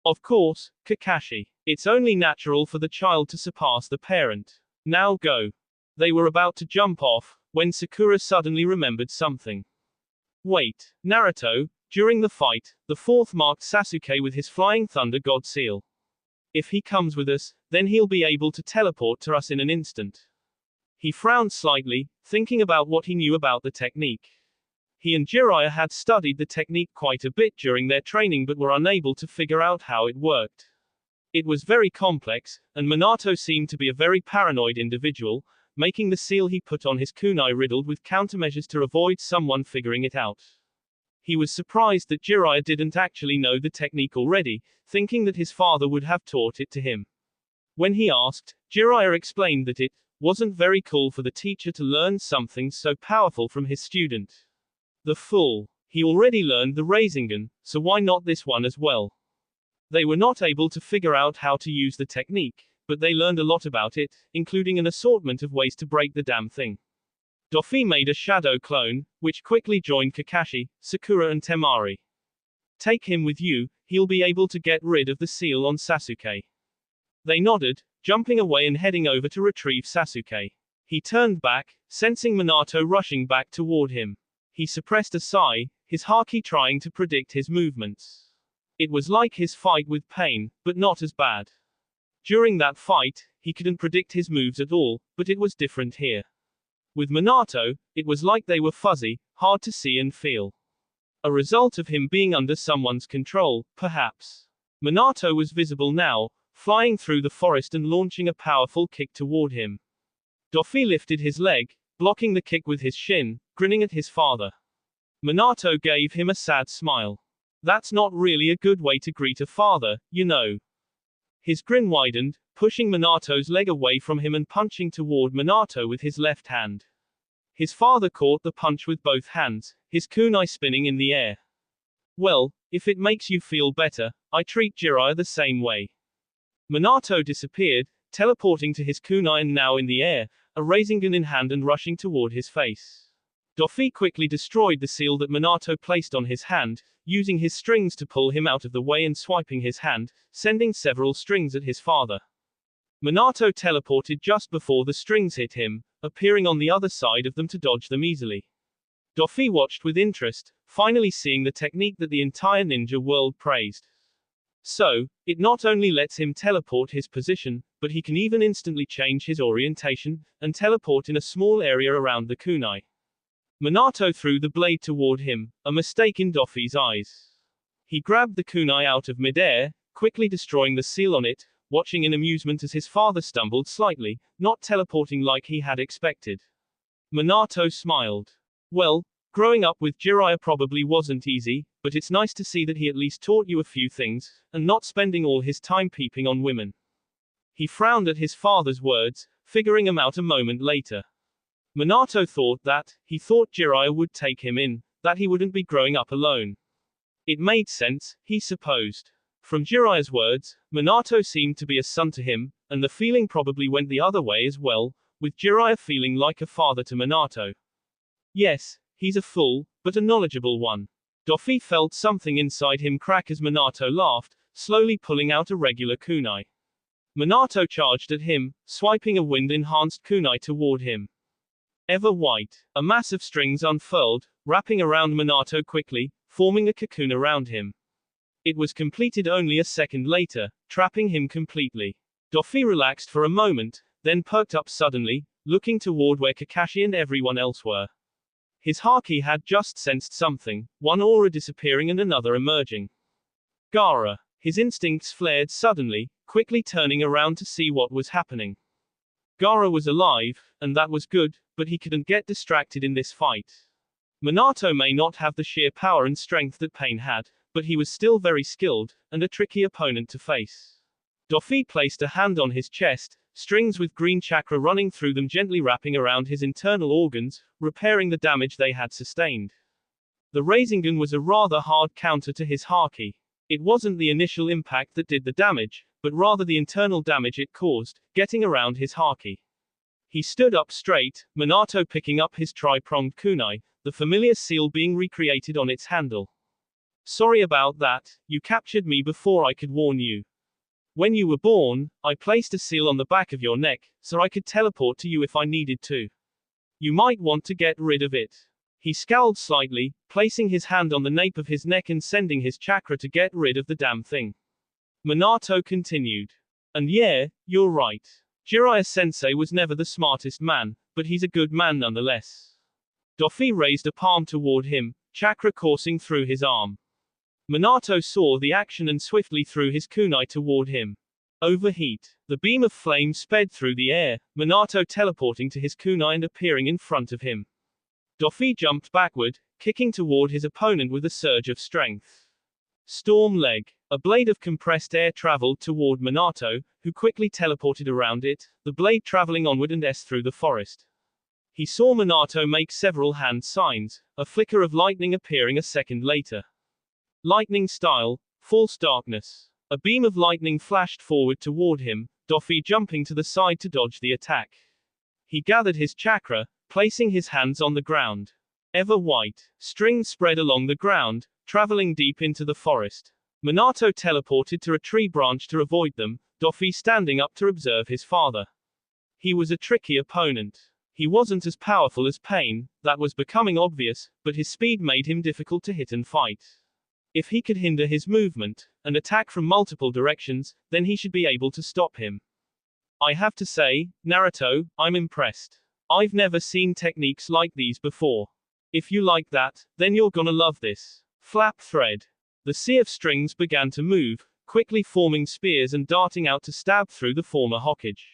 Of course, Kakashi. It's only natural for the child to surpass the parent. Now go. They were about to jump off, when Sakura suddenly remembered something. Wait, Naruto, during the fight, the fourth marked Sasuke with his flying thunder god seal. If he comes with us, then he'll be able to teleport to us in an instant. He frowned slightly, thinking about what he knew about the technique. He and Jiraiya had studied the technique quite a bit during their training but were unable to figure out how it worked. It was very complex, and Minato seemed to be a very paranoid individual, making the seal he put on his kunai riddled with countermeasures to avoid someone figuring it out. He was surprised that Jiraiya didn't actually know the technique already, thinking that his father would have taught it to him. When he asked, Jiraiya explained that it wasn't very cool for the teacher to learn something so powerful from his student. The fool. He already learned the Rasengan, so why not this one as well? They were not able to figure out how to use the technique, but they learned a lot about it, including an assortment of ways to break the damn thing. Doffy made a shadow clone, which quickly joined Kakashi, Sakura and Temari. Take him with you, he'll be able to get rid of the seal on Sasuke. They nodded, jumping away and heading over to retrieve Sasuke. He turned back, sensing Minato rushing back toward him. He suppressed a sigh, his haki trying to predict his movements. It was like his fight with pain, but not as bad. During that fight, he couldn't predict his moves at all, but it was different here. With Minato, it was like they were fuzzy, hard to see and feel. A result of him being under someone's control, perhaps. Minato was visible now, flying through the forest and launching a powerful kick toward him. Doffy lifted his leg, blocking the kick with his shin, grinning at his father. Minato gave him a sad smile. That's not really a good way to greet a father, you know. His grin widened, pushing Minato's leg away from him and punching toward Minato with his left hand. His father caught the punch with both hands, his kunai spinning in the air. Well, if it makes you feel better, I treat Jiraiya the same way. Minato disappeared, teleporting to his kunai and now in the air, a Rasengan in hand and rushing toward his face. Doffy quickly destroyed the seal that Minato placed on his hand, using his strings to pull him out of the way and swiping his hand, sending several strings at his father. Minato teleported just before the strings hit him, appearing on the other side of them to dodge them easily. Doffy watched with interest, finally seeing the technique that the entire ninja world praised. So, it not only lets him teleport his position, but he can even instantly change his orientation, and teleport in a small area around the kunai. Minato threw the blade toward him, a mistake in Doffy's eyes. He grabbed the kunai out of midair, quickly destroying the seal on it, watching in amusement as his father stumbled slightly, not teleporting like he had expected. Minato smiled. Well, growing up with Jiraiya probably wasn't easy, but it's nice to see that he at least taught you a few things, and not spending all his time peeping on women. He frowned at his father's words, figuring them out a moment later. Minato thought that, he thought Jiraiya would take him in, that he wouldn't be growing up alone. It made sense, he supposed. From Jiraiya's words, Minato seemed to be a son to him, and the feeling probably went the other way as well, with Jiraiya feeling like a father to Minato. Yes, he's a fool, but a knowledgeable one. Doffy felt something inside him crack as Minato laughed, slowly pulling out a regular kunai. Minato charged at him, swiping a wind-enhanced kunai toward him. Ever white, a mass of strings unfurled, wrapping around Minato quickly, forming a cocoon around him. It was completed only a second later, trapping him completely. Doffy relaxed for a moment, then perked up suddenly, looking toward where Kakashi and everyone else were. His haki had just sensed something, one aura disappearing and another emerging. Gaara. His instincts flared suddenly, quickly turning around to see what was happening. Gaara was alive, and that was good, but he couldn't get distracted in this fight. Minato may not have the sheer power and strength that Pain had, but he was still very skilled, and a tricky opponent to face. Doffy placed a hand on his chest, strings with green chakra running through them gently wrapping around his internal organs, repairing the damage they had sustained. The Rasengan was a rather hard counter to his haki. It wasn't the initial impact that did the damage, but rather the internal damage it caused, getting around his haki. He stood up straight, Minato picking up his tri-pronged kunai, the familiar seal being recreated on its handle. Sorry about that, you captured me before I could warn you. When you were born, I placed a seal on the back of your neck, so I could teleport to you if I needed to. You might want to get rid of it. He scowled slightly, placing his hand on the nape of his neck and sending his chakra to get rid of the damn thing. Minato continued. And yeah, you're right. Jiraiya-sensei was never the smartest man, but he's a good man nonetheless. Doffy raised a palm toward him, chakra coursing through his arm. Minato saw the action and swiftly threw his kunai toward him. Overheat. The beam of flame sped through the air, Minato teleporting to his kunai and appearing in front of him. Doffy jumped backward, kicking toward his opponent with a surge of strength. Storm leg. A blade of compressed air traveled toward Minato, who quickly teleported around it, the blade traveling onward and through the forest. He saw Minato make several hand signs, a flicker of lightning appearing a second later. Lightning style, false darkness. A beam of lightning flashed forward toward him, Doffy jumping to the side to dodge the attack. He gathered his chakra, placing his hands on the ground. Ever white. Strings spread along the ground, traveling deep into the forest. Minato teleported to a tree branch to avoid them, Doffy standing up to observe his father. He was a tricky opponent. He wasn't as powerful as Pain, that was becoming obvious, but his speed made him difficult to hit and fight. If he could hinder his movement, and attack from multiple directions, then he should be able to stop him. I have to say, Naruto, I'm impressed. I've never seen techniques like these before. If you like that, then you're gonna love this. Flap thread. The sea of strings began to move, quickly forming spears and darting out to stab through the former Hokage.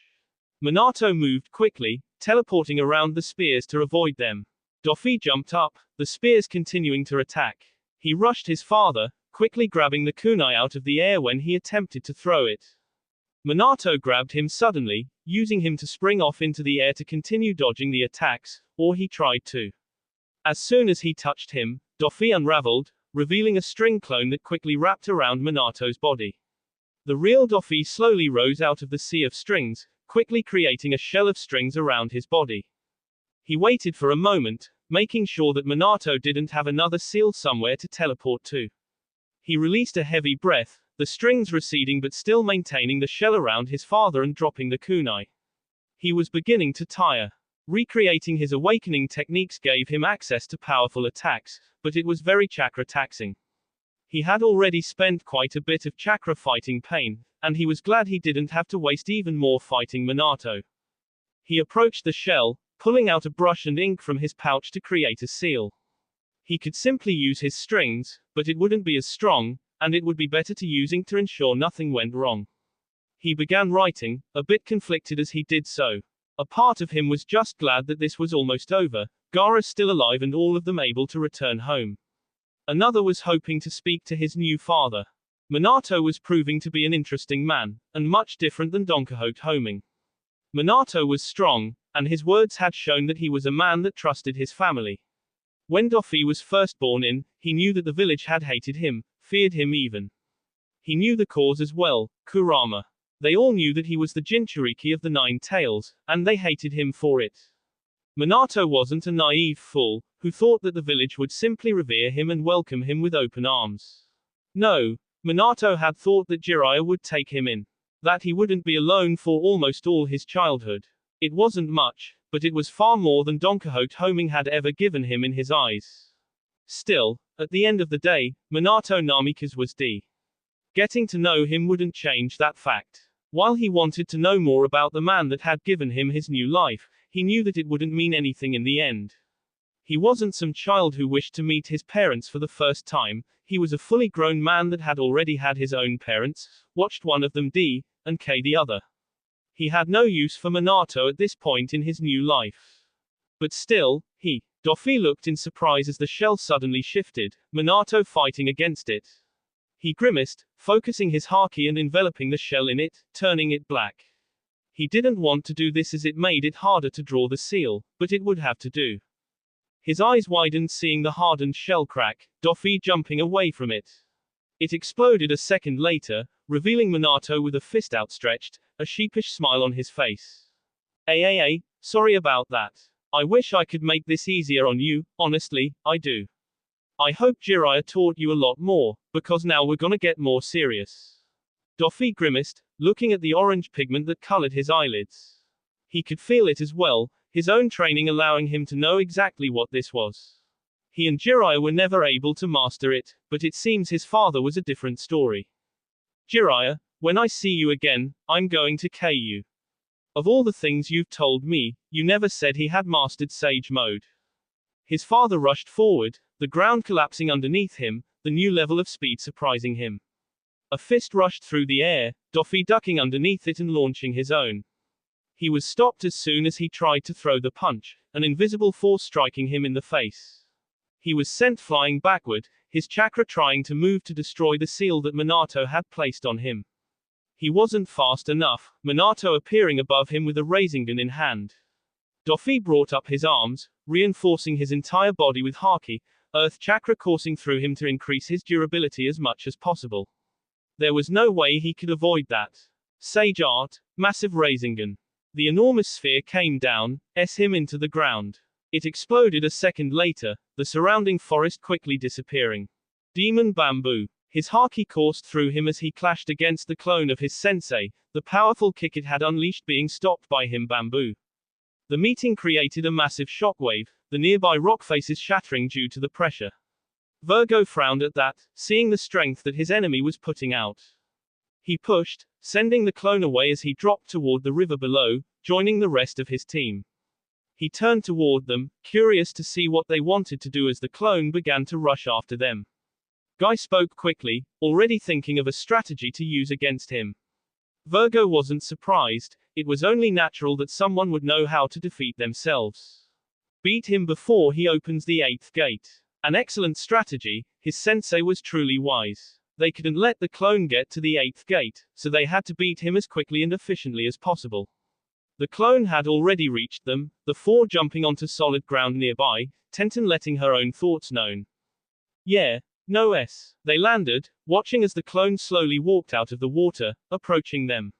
Minato moved quickly, teleporting around the spears to avoid them. Doffy jumped up, the spears continuing to attack. He rushed his father, quickly grabbing the kunai out of the air when he attempted to throw it. Minato grabbed him suddenly, using him to spring off into the air to continue dodging the attacks, or he tried to. As soon as he touched him, Doffy unraveled, revealing a string clone that quickly wrapped around Minato's body. The real Doffy slowly rose out of the sea of strings, quickly creating a shell of strings around his body. He waited for a moment, making sure that Minato didn't have another seal somewhere to teleport to. He released a heavy breath, the strings receding but still maintaining the shell around his father and dropping the kunai. He was beginning to tire. Recreating his awakening techniques gave him access to powerful attacks, but it was very chakra taxing. He had already spent quite a bit of chakra fighting Pain, and he was glad he didn't have to waste even more fighting Minato. He approached the shell, pulling out a brush and ink from his pouch to create a seal. He could simply use his strings, but it wouldn't be as strong, and it would be better to use ink to ensure nothing went wrong. He began writing, a bit conflicted as he did so. A part of him was just glad that this was almost over, Gaara still alive and all of them able to return home. Another was hoping to speak to his new father. Minato was proving to be an interesting man, and much different than Donquixote homing. Minato was strong, and his words had shown that he was a man that trusted his family. When Doffy was first born in, he knew that the village had hated him, feared him even. He knew the cause as well, Kurama. They all knew that he was the Jinchuriki of the Nine Tails, and they hated him for it. Minato wasn't a naive fool, who thought that the village would simply revere him and welcome him with open arms. No, Minato had thought that Jiraiya would take him in. That he wouldn't be alone for almost all his childhood. It wasn't much, but it was far more than Donquixote homing had ever given him in his eyes. Still, at the end of the day, Minato Namikaze was D. Getting to know him wouldn't change that fact. While he wanted to know more about the man that had given him his new life, he knew that it wouldn't mean anything in the end. He wasn't some child who wished to meet his parents for the first time, he was a fully grown man that had already had his own parents, watched one of them die, and killed the other. He had no use for Minato at this point in his new life. But still, Doffy looked in surprise as the shell suddenly shifted, Minato fighting against it. He grimaced, focusing his haki and enveloping the shell in it, turning it black. He didn't want to do this as it made it harder to draw the seal, but it would have to do. His eyes widened seeing the hardened shell crack, Doffy jumping away from it. It exploded a second later, revealing Minato with a fist outstretched, a sheepish smile on his face. Sorry about that. I wish I could make this easier on you, honestly, I do. I hope Jiraiya taught you a lot more, because now we're gonna get more serious. Doffy grimaced, looking at the orange pigment that colored his eyelids. He could feel it as well, his own training allowing him to know exactly what this was. He and Jiraiya were never able to master it, but it seems his father was a different story. Jiraiya, when I see you again, I'm going to kill you. Of all the things you've told me, you never said he had mastered Sage Mode. His father rushed forward, the ground collapsing underneath him, the new level of speed surprising him. A fist rushed through the air, Doffy ducking underneath it and launching his own. He was stopped as soon as he tried to throw the punch, an invisible force striking him in the face. He was sent flying backward, his chakra trying to move to destroy the seal that Minato had placed on him. He wasn't fast enough, Minato appearing above him with a Rasengan in hand. Doffy brought up his arms, reinforcing his entire body with haki, earth chakra coursing through him to increase his durability as much as possible. There was no way he could avoid that. Sage Art, massive Rasengan. The enormous sphere came down, him into the ground. It exploded a second later, the surrounding forest quickly disappearing. Demon Bamboo. His haki coursed through him as he clashed against the clone of his sensei, the powerful kick it had unleashed being stopped by him bamboo. The meeting created a massive shockwave, the nearby rock faces shattering due to the pressure. Virgo frowned at that, seeing the strength that his enemy was putting out. He pushed, sending the clone away as he dropped toward the river below, joining the rest of his team. He turned toward them, curious to see what they wanted to do as the clone began to rush after them. Guy spoke quickly, already thinking of a strategy to use against him. Virgo wasn't surprised, it was only natural that someone would know how to defeat themselves. Beat him before he opens the 8th gate. An excellent strategy, his sensei was truly wise. They couldn't let the clone get to the 8th gate, so they had to beat him as quickly and efficiently as possible. The clone had already reached them, the four jumping onto solid ground nearby, Tenten letting her own thoughts known. Yeah. No s. They landed, watching as the clone slowly walked out of the water, approaching them.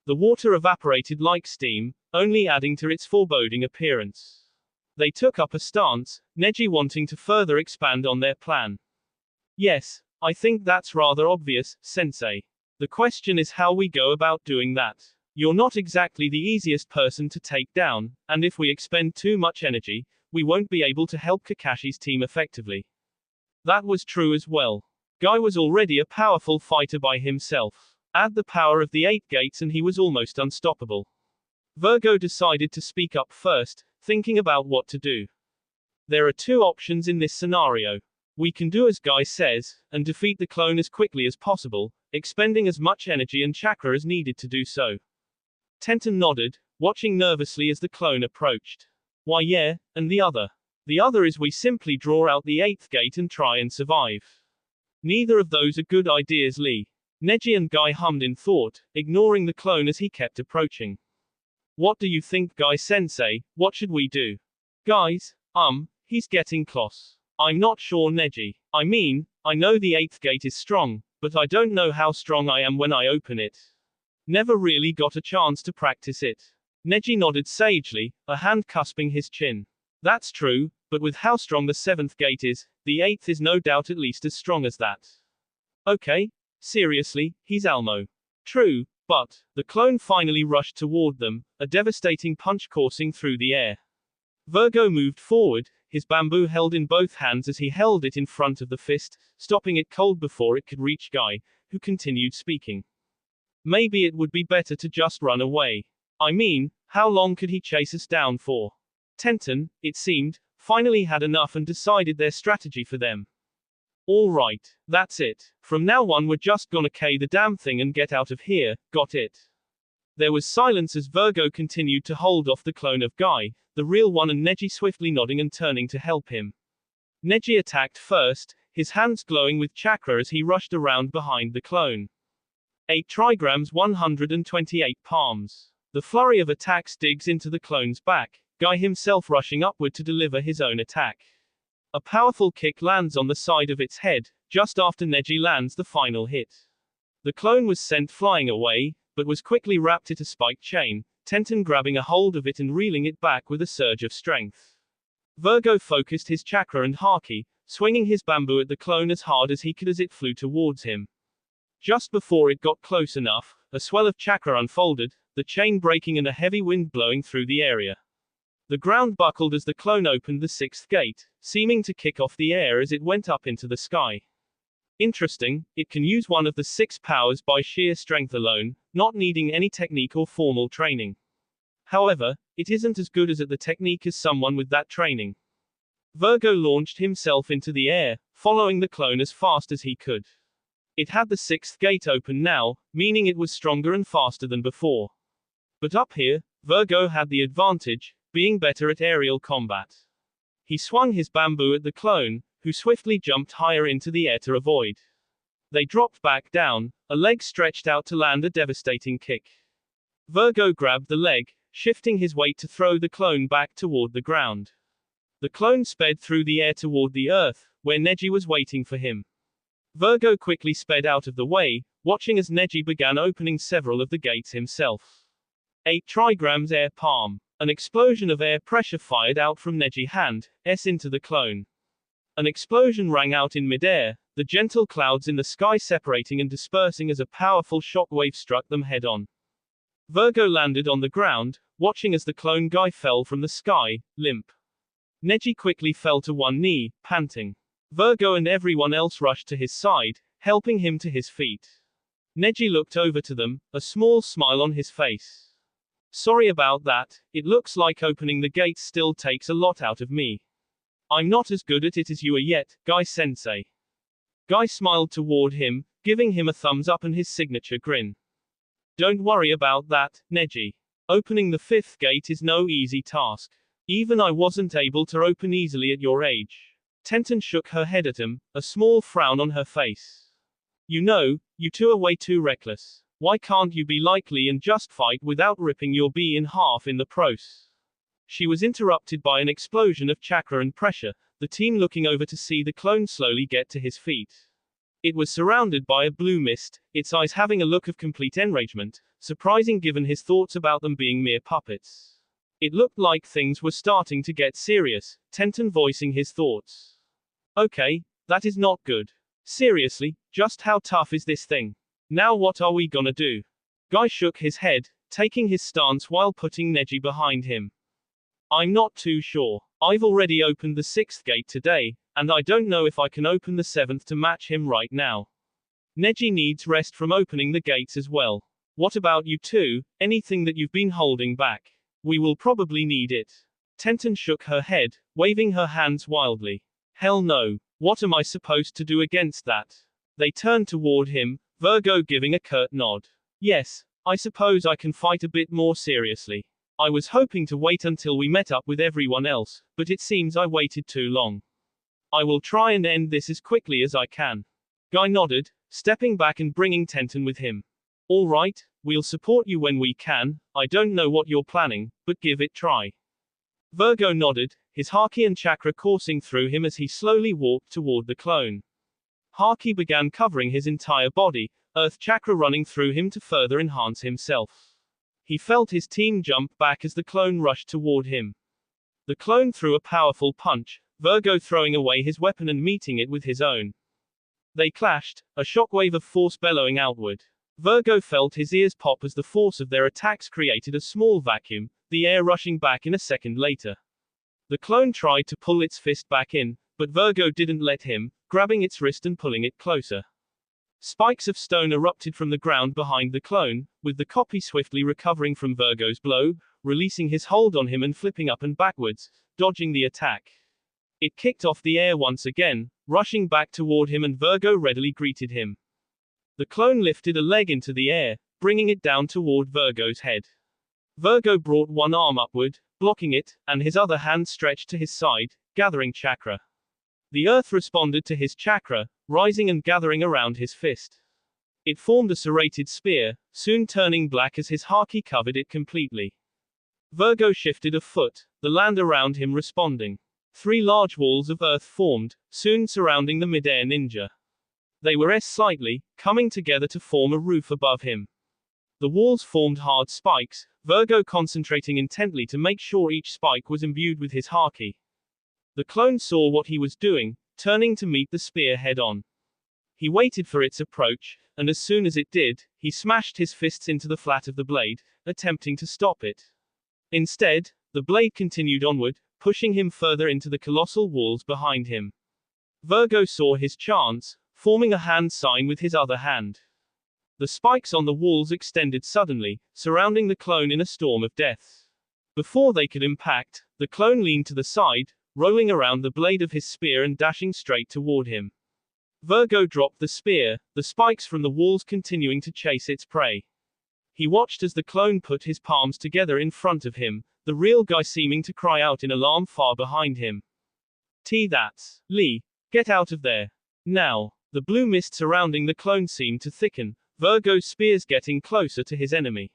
The water evaporated like steam, only adding to its foreboding appearance. They took up a stance, Neji wanting to further expand on their plan. Yes, I think that's rather obvious, sensei. The question is how we go about doing that. You're not exactly the easiest person to take down, and if we expend too much energy, we won't be able to help Kakashi's team effectively. That was true as well. Guy was already a powerful fighter by himself. Add the power of the 8 gates and he was almost unstoppable. Virgo decided to speak up first, thinking about what to do. There are two options in this scenario. We can do as Guy says, and defeat the clone as quickly as possible, expending as much energy and chakra as needed to do so. Tenten nodded, watching nervously as the clone approached. Why yeah, and the other? The other is we simply draw out the 8th gate and try and survive. Neither of those are good ideas, Lee. Neji and Guy hummed in thought, ignoring the clone as he kept approaching. What do you think, Guy-sensei, what should we do? Guys, he's getting close. I'm not sure, Neji. I mean, I know the 8th gate is strong, but I don't know how strong I am when I open it. Never really got a chance to practice it. Neji nodded sagely, a hand cusping his chin. That's true, but with how strong the 7th gate is, the 8th is no doubt at least as strong as that. Okay? Seriously, he's Elmo. True, but, the clone finally rushed toward them, a devastating punch coursing through the air. Virgo moved forward, his bamboo held in both hands as he held it in front of the fist, stopping it cold before it could reach Guy, who continued speaking. Maybe it would be better to just run away. I mean, how long could he chase us down for? Tenten, it seemed, finally had enough and decided their strategy for them. All right, that's it. From now on we're just gonna K the damn thing and get out of here, got it? There was silence as Virgo continued to hold off the clone of Guy, the real one, and Neji swiftly nodding and turning to help him. Neji attacked first, his hands glowing with chakra as he rushed around behind the clone. 8 trigrams 128 palms. The flurry of attacks digs into the clone's back, Guy himself rushing upward to deliver his own attack. A powerful kick lands on the side of its head, just after Neji lands the final hit. The clone was sent flying away, but was quickly wrapped in a spiked chain, Tenten grabbing a hold of it and reeling it back with a surge of strength. Virgo focused his chakra and haki, swinging his bamboo at the clone as hard as he could as it flew towards him. Just before it got close enough, a swell of chakra unfolded, the chain breaking and a heavy wind blowing through the area. The ground buckled as the clone opened the 6th gate, seeming to kick off the air as it went up into the sky. Interesting, it can use one of the 6 powers by sheer strength alone, not needing any technique or formal training. However, it isn't as good as at the technique as someone with that training. Virgo launched himself into the air, following the clone as fast as he could. It had the 6th gate open now, meaning it was stronger and faster than before. But up here, Virgo had the advantage, being better at aerial combat. He swung his bamboo at the clone, who swiftly jumped higher into the air to avoid. They dropped back down, a leg stretched out to land a devastating kick. Virgo grabbed the leg, shifting his weight to throw the clone back toward the ground. The clone sped through the air toward the earth, where Neji was waiting for him. Virgo quickly sped out of the way, watching as Neji began opening several of the gates himself. 8 trigrams air palm. An explosion of air pressure fired out from Neji's hand, into the clone. An explosion rang out in midair, the gentle clouds in the sky separating and dispersing as a powerful shockwave struck them head-on. Virgo landed on the ground, watching as the clone guy fell from the sky, limp. Neji quickly fell to one knee, panting. Virgo and everyone else rushed to his side, helping him to his feet. Neji looked over to them, a small smile on his face. Sorry about that, it looks like opening the gates still takes a lot out of me. I'm not as good at it as you are yet, Guy-sensei. Guy smiled toward him, giving him a thumbs up and his signature grin. Don't worry about that, Neji. Opening the fifth gate is no easy task. Even I wasn't able to open easily at your age. Tenten shook her head at him, a small frown on her face. You know, you two are way too reckless. Why can't you be likely and just fight without ripping your bee in half in the process? She was interrupted by an explosion of chakra and pressure, the team looking over to see the clone slowly get to his feet. It was surrounded by a blue mist, its eyes having a look of complete enragement, surprising given his thoughts about them being mere puppets. It looked like things were starting to get serious, Tenten voicing his thoughts. Okay, that is not good. Seriously, just how tough is this thing? Now what are we gonna do? Guy shook his head, taking his stance while putting Neji behind him. I'm not too sure. I've already opened the sixth gate today, and I don't know if I can open the seventh to match him right now. Neji needs rest from opening the gates as well. What about you two, anything that you've been holding back? We will probably need it. Tenten shook her head, waving her hands wildly. Hell no. What am I supposed to do against that? They turned toward him, Virgo giving a curt nod. Yes, I suppose I can fight a bit more seriously. I was hoping to wait until we met up with everyone else, but it seems I waited too long. I will try and end this as quickly as I can. Guy nodded, stepping back and bringing Tenten with him. All right, we'll support you when we can. I don't know what you're planning, but give it try. Virgo nodded, his haki and chakra coursing through him as he slowly walked toward the clone. Haki began covering his entire body, earth chakra running through him to further enhance himself. He felt his team jump back as the clone rushed toward him. The clone threw a powerful punch, Virgo throwing away his weapon and meeting it with his own. They clashed, a shockwave of force bellowing outward. Virgo felt his ears pop as the force of their attacks created a small vacuum, the air rushing back in a second later. The clone tried to pull its fist back in, but Virgo didn't let him, grabbing its wrist and pulling it closer. Spikes of stone erupted from the ground behind the clone, with the copy swiftly recovering from Virgo's blow, releasing his hold on him and flipping up and backwards, dodging the attack. It kicked off the air once again, rushing back toward him and Virgo readily greeted him. The clone lifted a leg into the air, bringing it down toward Virgo's head. Virgo brought one arm upward, blocking it, and his other hand stretched to his side, gathering chakra. The earth responded to his chakra, rising and gathering around his fist. It formed a serrated spear, soon turning black as his haki covered it completely. Virgo shifted a foot, the land around him responding. 3 large walls of earth formed, soon surrounding the mid-air ninja. They were slightly, coming together to form a roof above him. The walls formed hard spikes, Virgo concentrating intently to make sure each spike was imbued with his haki. The clone saw what he was doing, turning to meet the spear head-on. He waited for its approach, and as soon as it did, he smashed his fists into the flat of the blade, attempting to stop it. Instead, the blade continued onward, pushing him further into the colossal walls behind him. Virgo saw his chance, forming a hand sign with his other hand. The spikes on the walls extended suddenly, surrounding the clone in a storm of death. Before they could impact, the clone leaned to the side, rolling around the blade of his spear and dashing straight toward him. Virgo dropped the spear, the spikes from the walls continuing to chase its prey. He watched as the clone put his palms together in front of him, the real Guy seeming to cry out in alarm far behind him. That's Lee. Get out of there. Now. The blue mist surrounding the clone seemed to thicken, Virgo's spears getting closer to his enemy.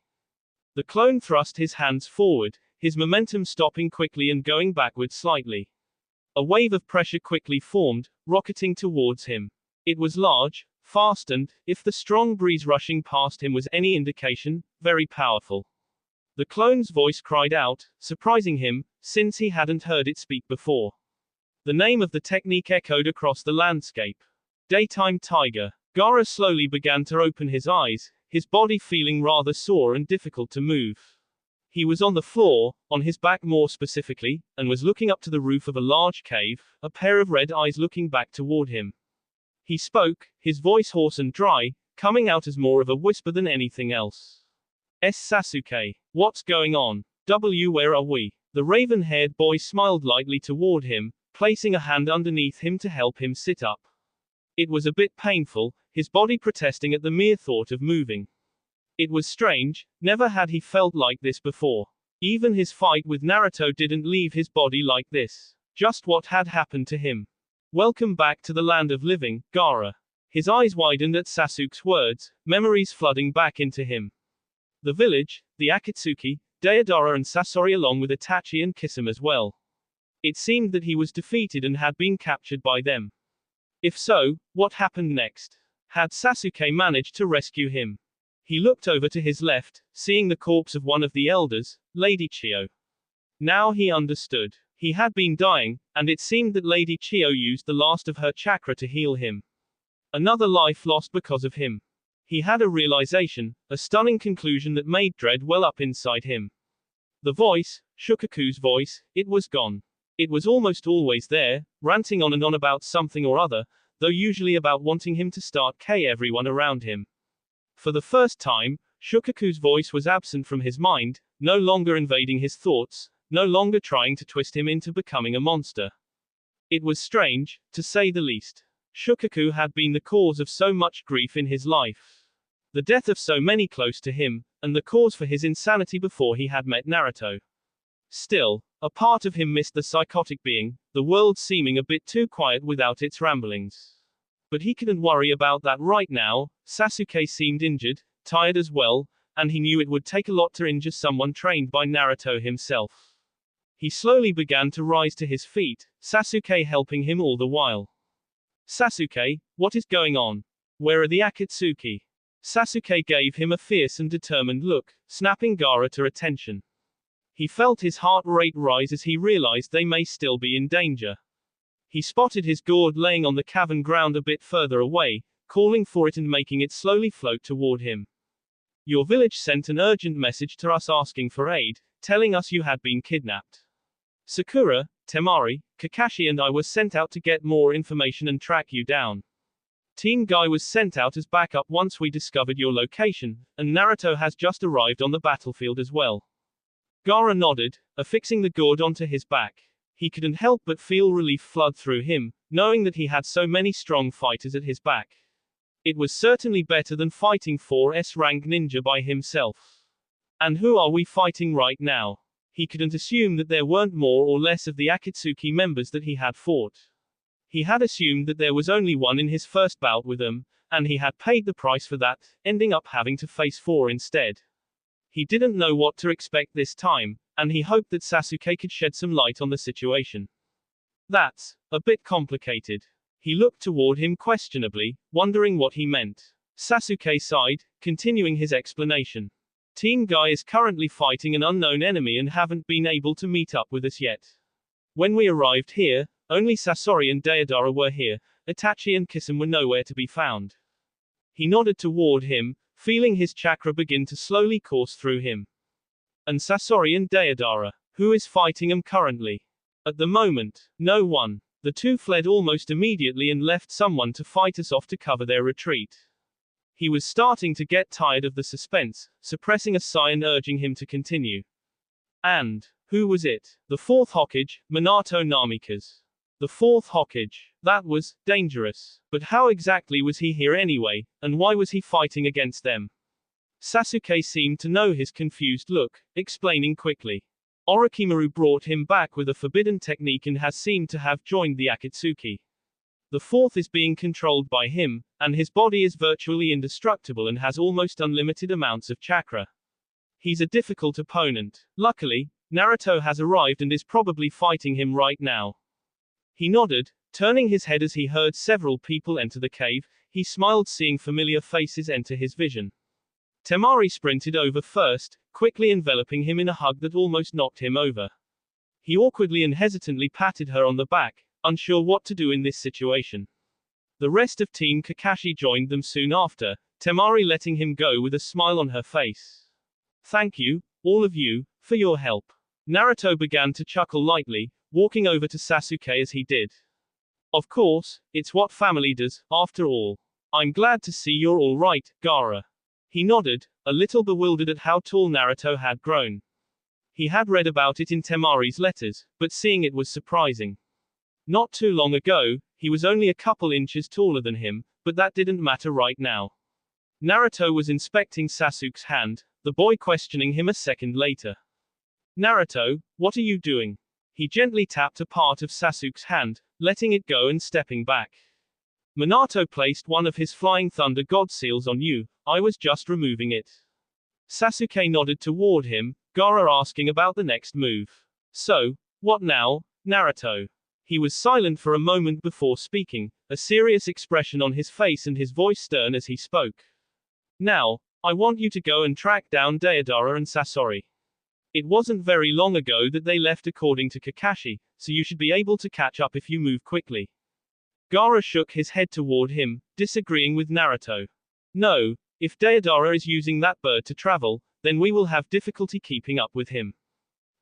The clone thrust his hands forward, his momentum stopping quickly and going backward slightly. A wave of pressure quickly formed, rocketing towards him. It was large, fast and, if the strong breeze rushing past him was any indication, very powerful. The clone's voice cried out, surprising him, since he hadn't heard it speak before. The name of the technique echoed across the landscape. Daytime tiger. Gaara slowly began to open his eyes, his body feeling rather sore and difficult to move. He was on the floor, on his back more specifically, and was looking up to the roof of a large cave, a pair of red eyes looking back toward him. He spoke, his voice hoarse and dry, coming out as more of a whisper than anything else. Sasuke. What's going on? Where are we? The raven-haired boy smiled lightly toward him, placing a hand underneath him to help him sit up. It was a bit painful, his body protesting at the mere thought of moving. It was strange, never had he felt like this before. Even his fight with Naruto didn't leave his body like this. Just what had happened to him? Welcome back to the land of living, Gaara. His eyes widened at Sasuke's words, memories flooding back into him. The village, the Akatsuki, Deidara and Sasori along with Itachi and Kisame as well. It seemed that he was defeated and had been captured by them. If so, what happened next? Had Sasuke managed to rescue him? He looked over to his left, seeing the corpse of one of the elders, Lady Chiyo. Now he understood. He had been dying, and it seemed that Lady Chiyo used the last of her chakra to heal him. Another life lost because of him. He had a realization, a stunning conclusion that made dread well up inside him. The voice, Shukaku's voice, it was gone. It was almost always there, ranting on and on about something or other, though usually about wanting him to start killing everyone around him. For the first time, Shukaku's voice was absent from his mind, no longer invading his thoughts, no longer trying to twist him into becoming a monster. It was strange, to say the least. Shukaku had been the cause of so much grief in his life. The death of so many close to him, and the cause for his insanity before he had met Naruto. Still, a part of him missed the psychotic being, the world seeming a bit too quiet without its ramblings. But he couldn't worry about that right now. Sasuke seemed injured, tired as well, and he knew it would take a lot to injure someone trained by Naruto himself. He slowly began to rise to his feet, Sasuke helping him all the while. Sasuke, what is going on? Where are the Akatsuki? Sasuke gave him a fierce and determined look, snapping Gaara to attention. He felt his heart rate rise as he realized they may still be in danger. He spotted his gourd laying on the cavern ground a bit further away, calling for it and making it slowly float toward him. Your village sent an urgent message to us asking for aid, telling us you had been kidnapped. Sakura, Temari, Kakashi and I were sent out to get more information and track you down. Team Guy was sent out as backup once we discovered your location, and Naruto has just arrived on the battlefield as well. Gaara nodded, affixing the gourd onto his back. He couldn't help but feel relief flood through him, knowing that he had so many strong fighters at his back. It was certainly better than fighting 4S rank ninja by himself. And who are we fighting right now? He couldn't assume that there weren't more or less of the Akatsuki members that he had fought. He had assumed that there was only one in his first bout with them, and he had paid the price for that, ending up having to face 4 instead. He didn't know what to expect this time, and he hoped that Sasuke could shed some light on the situation. That's a bit complicated. He looked toward him questionably, wondering what he meant. Sasuke sighed, continuing his explanation. Team Guy is currently fighting an unknown enemy and haven't been able to meet up with us yet. When we arrived here, only Sasori and Deidara were here, Itachi and Kisame were nowhere to be found. He nodded toward him, feeling his chakra begin to slowly course through him. And Sasori and Deidara, who is fighting them currently? At the moment, no one. The two fled almost immediately and left someone to fight us off to cover their retreat. He was starting to get tired of the suspense, suppressing a sigh and urging him to continue. And who was it? The fourth Hokage, Minato Namikaze. The fourth Hokage. That was dangerous. But how exactly was he here anyway, and why was he fighting against them? Sasuke seemed to know his confused look, explaining quickly. Orochimaru brought him back with a forbidden technique and has seemed to have joined the Akatsuki. The fourth is being controlled by him, and his body is virtually indestructible and has almost unlimited amounts of chakra. He's a difficult opponent. Luckily, Naruto has arrived and is probably fighting him right now. He nodded, turning his head as he heard several people enter the cave. He smiled seeing familiar faces enter his vision. Temari sprinted over first, quickly enveloping him in a hug that almost knocked him over. He awkwardly and hesitantly patted her on the back, unsure what to do in this situation. The rest of Team Kakashi joined them soon after, Temari letting him go with a smile on her face. Thank you, all of you, for your help. Naruto began to chuckle lightly, walking over to Sasuke as he did. Of course, it's what family does, after all. I'm glad to see you're all right, Gaara. He nodded, a little bewildered at how tall Naruto had grown. He had read about it in Temari's letters, but seeing it was surprising. Not too long ago, he was only a couple inches taller than him, but that didn't matter right now. Naruto was inspecting Sasuke's hand, the boy questioning him a second later. Naruto, what are you doing? He gently tapped a part of Sasuke's hand, letting it go and stepping back. Minato placed one of his flying thunder god seals on you, I was just removing it. Sasuke nodded toward him, Gaara asking about the next move. So, what now, Naruto? He was silent for a moment before speaking, a serious expression on his face and his voice stern as he spoke. Now, I want you to go and track down Deidara and Sasori. It wasn't very long ago that they left according to Kakashi, so you should be able to catch up if you move quickly. Gaara shook his head toward him, disagreeing with Naruto. No, if Deidara is using that bird to travel, then we will have difficulty keeping up with him.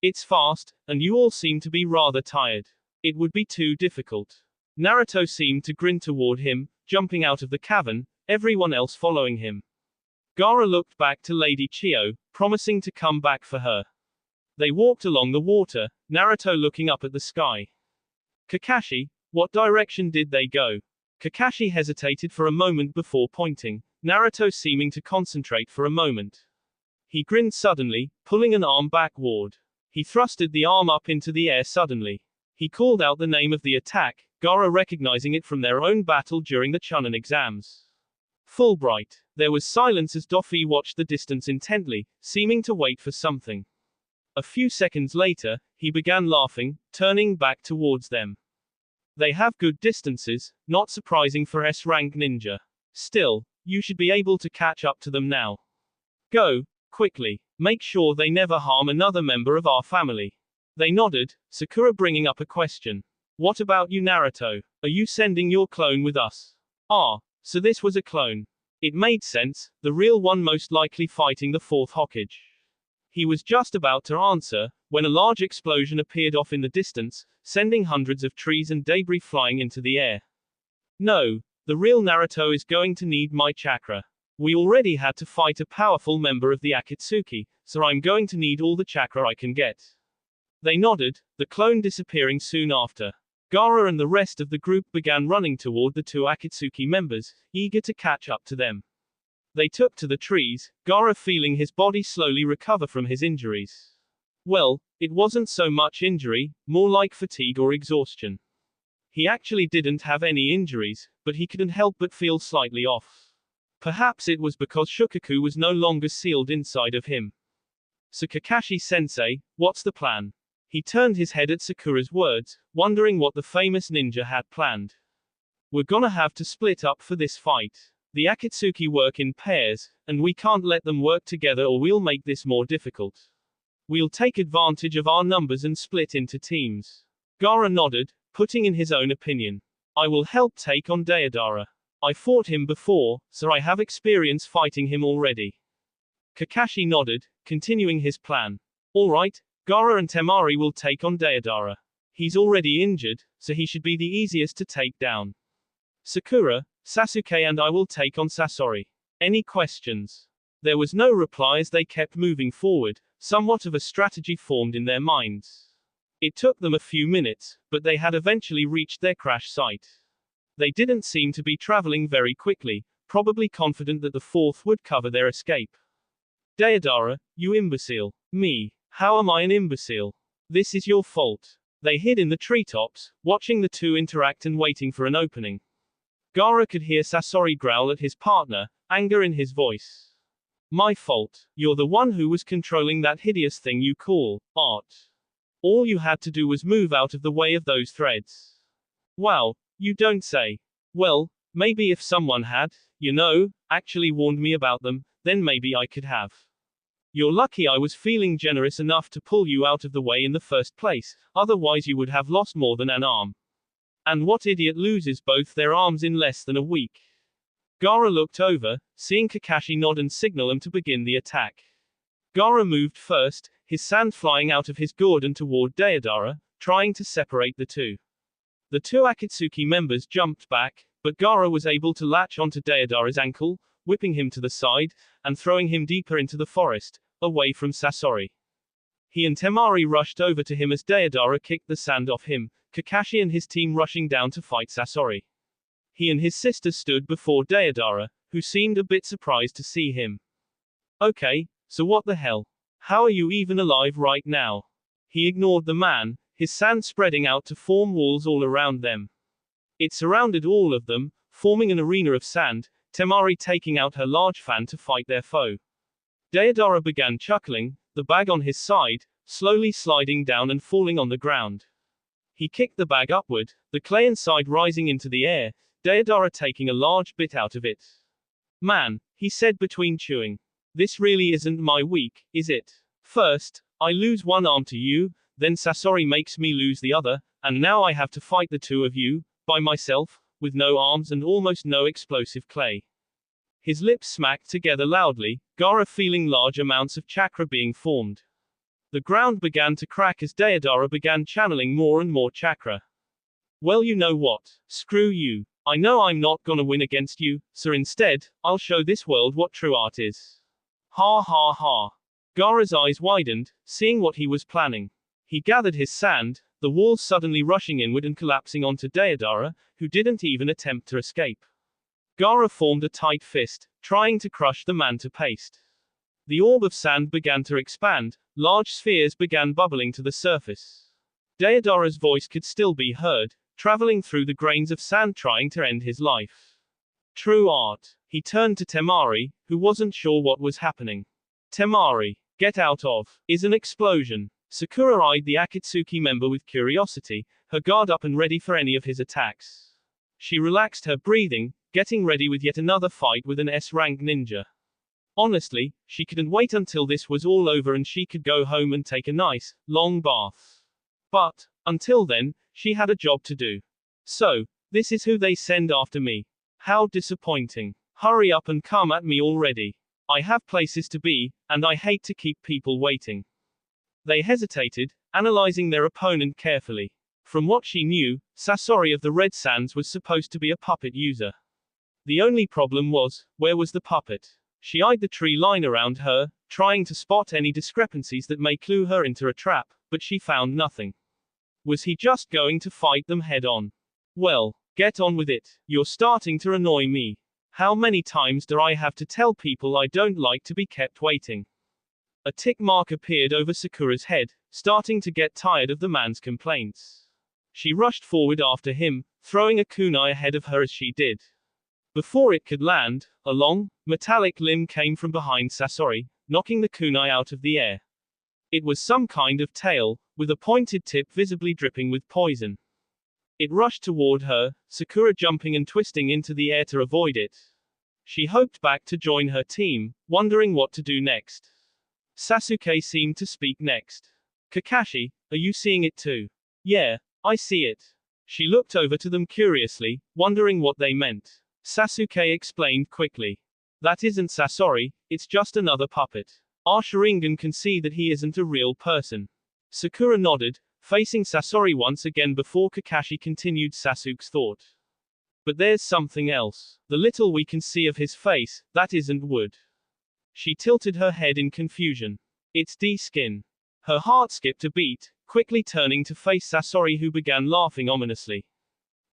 It's fast, and you all seem to be rather tired. It would be too difficult. Naruto seemed to grin toward him, jumping out of the cavern, everyone else following him. Gaara looked back to Lady Chio, promising to come back for her. They walked along the water, Naruto looking up at the sky. Kakashi, what direction did they go? Kakashi hesitated for a moment before pointing, Naruto seeming to concentrate for a moment. He grinned suddenly, pulling an arm backward. He thrusted the arm up into the air suddenly. He called out the name of the attack, Gaara recognizing it from their own battle during the Chunin exams. Fulbright. There was silence as Doffy watched the distance intently, seeming to wait for something. A few seconds later, he began laughing, turning back towards them. They have good distances, not surprising for S-rank ninja. Still, you should be able to catch up to them now. Go, quickly. Make sure they never harm another member of our family. They nodded, Sakura bringing up a question. What about you, Naruto? Are you sending your clone with us? Ah, so this was a clone. It made sense, the real one most likely fighting the fourth Hokage. He was just about to answer, when a large explosion appeared off in the distance, sending hundreds of trees and debris flying into the air. No, the real Naruto is going to need my chakra. We already had to fight a powerful member of the Akatsuki, so I'm going to need all the chakra I can get. They nodded, the clone disappearing soon after. Gaara and the rest of the group began running toward the two Akatsuki members, eager to catch up to them. They took to the trees, Gaara feeling his body slowly recover from his injuries. Well, it wasn't so much injury, more like fatigue or exhaustion. He actually didn't have any injuries, but he couldn't help but feel slightly off. Perhaps it was because Shukaku was no longer sealed inside of him. So Kakashi-sensei, what's the plan? He turned his head at Sakura's words, wondering what the famous ninja had planned. We're gonna have to split up for this fight. The Akatsuki work in pairs, and we can't let them work together or we'll make this more difficult. We'll take advantage of our numbers and split into teams. Gaara nodded, putting in his own opinion. I will help take on Deidara. I fought him before, so I have experience fighting him already. Kakashi nodded, continuing his plan. Alright, Gaara and Temari will take on Deidara. He's already injured, so he should be the easiest to take down. Sakura, Sasuke and I will take on Sasori. Any questions? There was no reply as they kept moving forward, somewhat of a strategy formed in their minds. It took them a few minutes, but they had eventually reached their crash site. They didn't seem to be traveling very quickly, probably confident that the fourth would cover their escape. Deidara, you imbecile. Me. How am I an imbecile? This is your fault. They hid in the treetops, watching the two interact and waiting for an opening. Gaara could hear Sasori growl at his partner, anger in his voice. My fault. You're the one who was controlling that hideous thing you call art. All you had to do was move out of the way of those threads. Wow, you don't say. Well, maybe if someone had, actually warned me about them, then maybe I could have. You're lucky I was feeling generous enough to pull you out of the way in the first place, otherwise you would have lost more than an arm. And what idiot loses both their arms in less than a week? Gaara looked over, seeing Kakashi nod and signal him to begin the attack. Gaara moved first, his sand flying out of his gourd toward Deidara, trying to separate the two. The two Akatsuki members jumped back, but Gaara was able to latch onto Deidara's ankle, whipping him to the side, and throwing him deeper into the forest, away from Sasori. He and Temari rushed over to him as Deidara kicked the sand off him, Kakashi and his team rushing down to fight Sasori. He and his sister stood before Deidara, who seemed a bit surprised to see him. Okay, so what the hell? How are you even alive right now? He ignored the man, his sand spreading out to form walls all around them. It surrounded all of them, forming an arena of sand, Temari taking out her large fan to fight their foe. Deidara began chuckling, the bag on his side, slowly sliding down and falling on the ground. He kicked the bag upward, the clay inside rising into the air, Deidara taking a large bit out of it. Man, he said between chewing. This really isn't my week, is it? First, I lose one arm to you, then Sasori makes me lose the other, and now I have to fight the two of you, by myself, with no arms and almost no explosive clay. His lips smacked together loudly, Gaara feeling large amounts of chakra being formed. The ground began to crack as Deidara began channeling more and more chakra. Well, you know what? Screw you. I know I'm not gonna win against you, so instead, I'll show this world what true art is. Ha ha ha. Gaara's eyes widened, seeing what he was planning. He gathered his sand, the walls suddenly rushing inward and collapsing onto Deidara, who didn't even attempt to escape. Gaara formed a tight fist, trying to crush the man to paste. The orb of sand began to expand, large spheres began bubbling to the surface. Deidara's voice could still be heard, traveling through the grains of sand trying to end his life. True art. He turned to Temari, who wasn't sure what was happening. Temari, get out of. Is an explosion. Sakura eyed the Akatsuki member with curiosity, her guard up and ready for any of his attacks. She relaxed her breathing, getting ready with yet another fight with an S-rank ninja. Honestly, she couldn't wait until this was all over and she could go home and take a nice, long bath. But, until then, she had a job to do. So, this is who they send after me. How disappointing. Hurry up and come at me already. I have places to be, and I hate to keep people waiting. They hesitated, analyzing their opponent carefully. From what she knew, Sasori of the Red Sands was supposed to be a puppet user. The only problem was, where was the puppet? She eyed the tree line around her, trying to spot any discrepancies that may clue her into a trap, but she found nothing. Was he just going to fight them head on? Well, get on with it. You're starting to annoy me. How many times do I have to tell people I don't like to be kept waiting? A tick mark appeared over Sakura's head, starting to get tired of the man's complaints. She rushed forward after him, throwing a kunai ahead of her as she did. Before it could land, a long, metallic limb came from behind Sasori, knocking the kunai out of the air. It was some kind of tail, with a pointed tip visibly dripping with poison. It rushed toward her, Sakura jumping and twisting into the air to avoid it. She hoped back to join her team, wondering what to do next. Sasuke seemed to speak next. Kakashi, are you seeing it too? Yeah, I see it. She looked over to them curiously, wondering what they meant. Sasuke explained quickly. That isn't Sasori, it's just another puppet. Our Sharingan can see that he isn't a real person. Sakura nodded, facing Sasori once again before Kakashi continued Sasuke's thought. But there's something else. The little we can see of his face, that isn't wood. She tilted her head in confusion. It's D-skin. Her heart skipped a beat, quickly turning to face Sasori who began laughing ominously.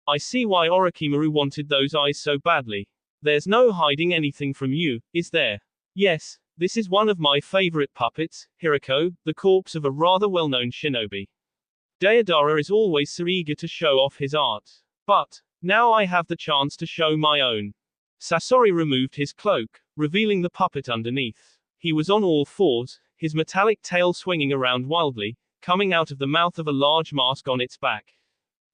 I see why Orochimaru wanted those eyes so badly. There's no hiding anything from you, is there? Yes, this is one of my favorite puppets, Hirako, the corpse of a rather well-known shinobi. Deidara is always so eager to show off his art. But, now I have the chance to show my own. Sasori removed his cloak, revealing the puppet underneath. He was on all fours, his metallic tail swinging around wildly, coming out of the mouth of a large mask on its back.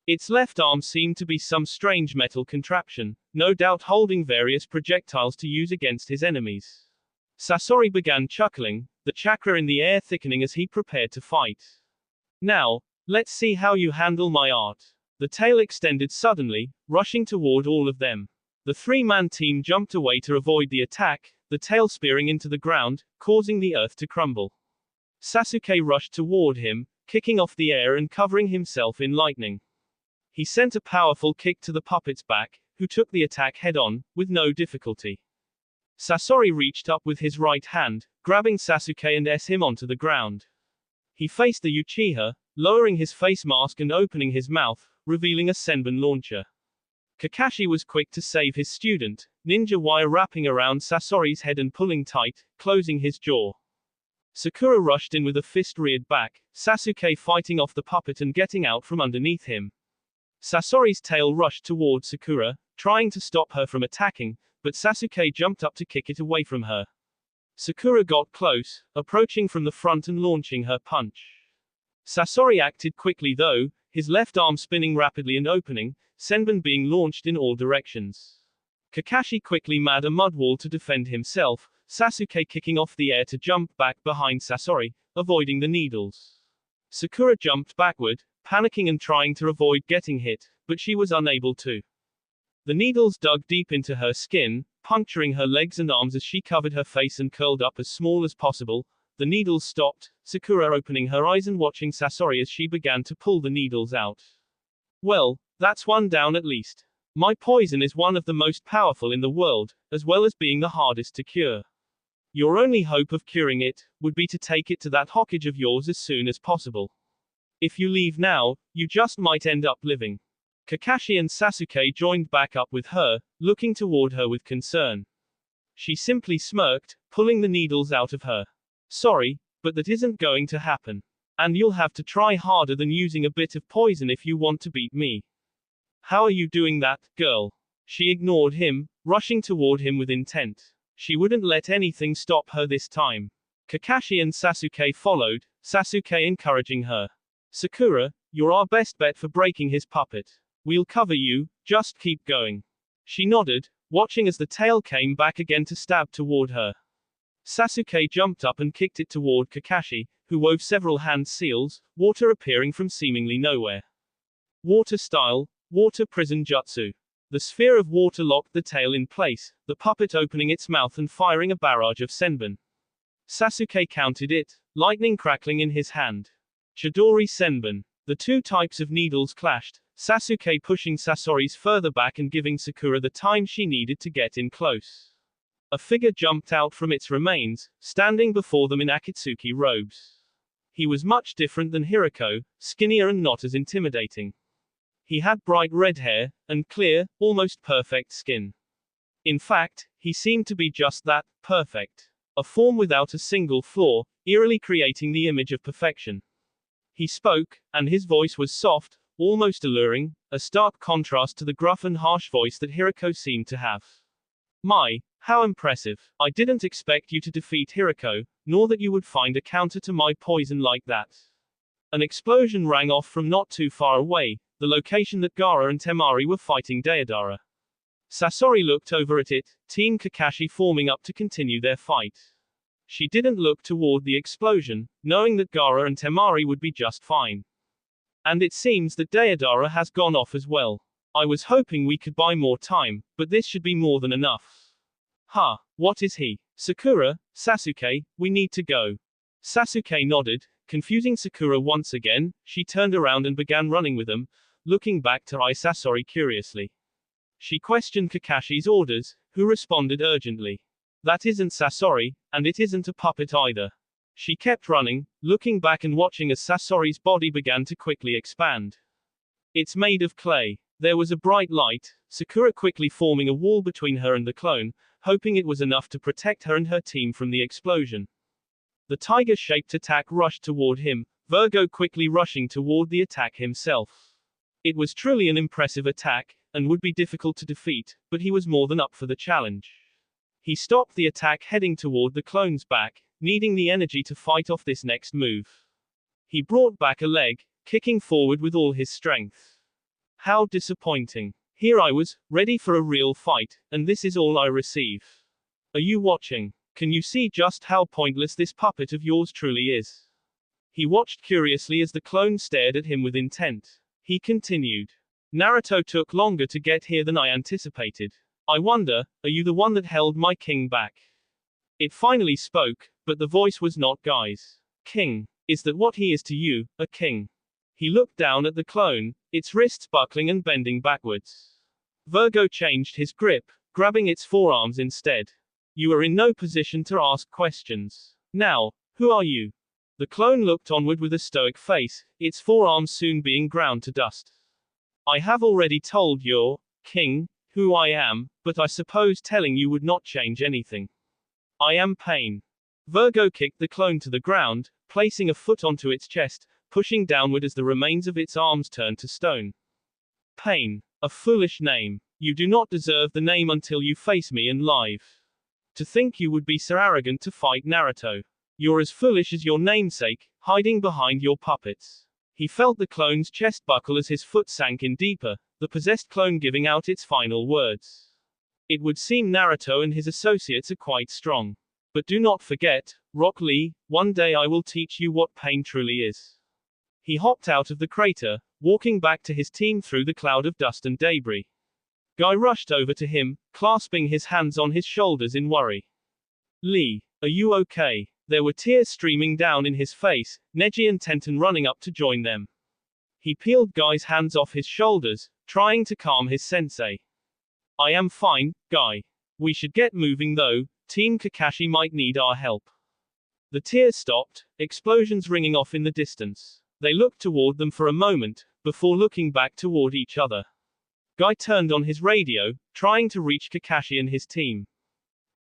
Its left arm seemed to be some strange metal contraption, no doubt holding various projectiles to use against his enemies. Sasori began chuckling, the chakra in the air thickening as he prepared to fight. Now, let's see how you handle my art. The tail extended suddenly, rushing toward all of them. The three-man team jumped away to avoid the attack, the tail spearing into the ground, causing the earth to crumble. Sasuke rushed toward him, kicking off the air and covering himself in lightning. He sent a powerful kick to the puppet's back, who took the attack head-on, with no difficulty. Sasori reached up with his right hand, grabbing Sasuke and him onto the ground. He faced the Uchiha, lowering his face mask and opening his mouth, revealing a Senbon launcher. Kakashi was quick to save his student, ninja wire wrapping around Sasori's head and pulling tight, closing his jaw. Sakura rushed in with a fist reared back, Sasuke fighting off the puppet and getting out from underneath him. Sasori's tail rushed toward Sakura, trying to stop her from attacking, but Sasuke jumped up to kick it away from her. Sakura got close, approaching from the front and launching her punch. Sasori acted quickly though, his left arm spinning rapidly and opening, Senbon being launched in all directions. Kakashi quickly made a mud wall to defend himself, Sasuke kicking off the air to jump back behind Sasori, avoiding the needles. Sakura jumped backward, panicking and trying to avoid getting hit, but she was unable to. The needles dug deep into her skin, puncturing her legs and arms as she covered her face and curled up as small as possible. The needles stopped, Sakura opening her eyes and watching Sasori as she began to pull the needles out. Well, that's one down at least. My poison is one of the most powerful in the world, as well as being the hardest to cure. Your only hope of curing it, would be to take it to that Hokage of yours as soon as possible. If you leave now, you just might end up living. Kakashi and Sasuke joined back up with her, looking toward her with concern. She simply smirked, pulling the needles out of her. Sorry, but that isn't going to happen. And you'll have to try harder than using a bit of poison if you want to beat me. How are you doing that, girl? She ignored him, rushing toward him with intent. She wouldn't let anything stop her this time. Kakashi and Sasuke followed, Sasuke encouraging her. Sakura, you're our best bet for breaking his puppet. We'll cover you, just keep going. She nodded, watching as the tail came back again to stab toward her. Sasuke jumped up and kicked it toward Kakashi, who wove several hand seals, water appearing from seemingly nowhere. Water style, water prison jutsu. The sphere of water locked the tail in place, the puppet opening its mouth and firing a barrage of Senbon. Sasuke counted it, lightning crackling in his hand. Chidori Senbon. The two types of needles clashed, Sasuke pushing Sasori's further back and giving Sakura the time she needed to get in close. A figure jumped out from its remains, standing before them in Akatsuki robes. He was much different than Hirako, skinnier and not as intimidating. He had bright red hair, and clear, almost perfect skin. In fact, he seemed to be just that, perfect. A form without a single flaw, eerily creating the image of perfection. He spoke, and his voice was soft, almost alluring, a stark contrast to the gruff and harsh voice that Hirako seemed to have. My, how impressive. I didn't expect you to defeat Hirako, nor that you would find a counter to my poison like that. An explosion rang off from not too far away, the location that Gaara and Temari were fighting Deidara. Sasori looked over at it, Team Kakashi forming up to continue their fight. She didn't look toward the explosion, knowing that Gaara and Temari would be just fine. And it seems that Deidara has gone off as well. I was hoping we could buy more time, but this should be more than enough. Ha, what is he? Sakura, Sasuke, we need to go. Sasuke nodded, confusing Sakura once again. She turned around and began running with them, looking back to eye Sasori curiously. She questioned Kakashi's orders, who responded urgently. That isn't Sasori, and it isn't a puppet either. She kept running, looking back and watching as Sasori's body began to quickly expand. It's made of clay. There was a bright light, Sakura quickly forming a wall between her and the clone, hoping it was enough to protect her and her team from the explosion. The tiger-shaped attack rushed toward him, Virgo quickly rushing toward the attack himself. It was truly an impressive attack, and would be difficult to defeat, but he was more than up for the challenge. He stopped the attack heading toward the clone's back, needing the energy to fight off this next move. He brought back a leg, kicking forward with all his strength. How disappointing. Here I was, ready for a real fight, and this is all I receive. Are you watching? Can you see just how pointless this puppet of yours truly is? He watched curiously as the clone stared at him with intent. He continued. Naruto took longer to get here than I anticipated. I wonder, are you the one that held my king back? It finally spoke, but the voice was not Guy's. King. Is that what he is to you, a king? He looked down at the clone, its wrists buckling and bending backwards. Virgo changed his grip, grabbing its forearms instead. You are in no position to ask questions. Now, who are you? The clone looked onward with a stoic face, its forearms soon being ground to dust. I have already told your king who I am, but I suppose telling you would not change anything. I am Pain. Virgo kicked the clone to the ground, placing a foot onto its chest, pushing downward as the remains of its arms turned to stone. Pain. A foolish name. You do not deserve the name until you face me in life. To think you would be so arrogant to fight Naruto. You're as foolish as your namesake, hiding behind your puppets. He felt the clone's chest buckle as his foot sank in deeper, the possessed clone giving out its final words. It would seem Naruto and his associates are quite strong. But do not forget, Rock Lee, one day I will teach you what pain truly is. He hopped out of the crater, walking back to his team through the cloud of dust and debris. Guy rushed over to him, clasping his hands on his shoulders in worry. Lee, are you okay? There were tears streaming down in his face, Neji and Tenten running up to join them. He peeled Guy's hands off his shoulders, trying to calm his sensei. I am fine, Guy. We should get moving though, Team Kakashi might need our help. The tears stopped, explosions ringing off in the distance. They looked toward them for a moment, before looking back toward each other. Guy turned on his radio, trying to reach Kakashi and his team.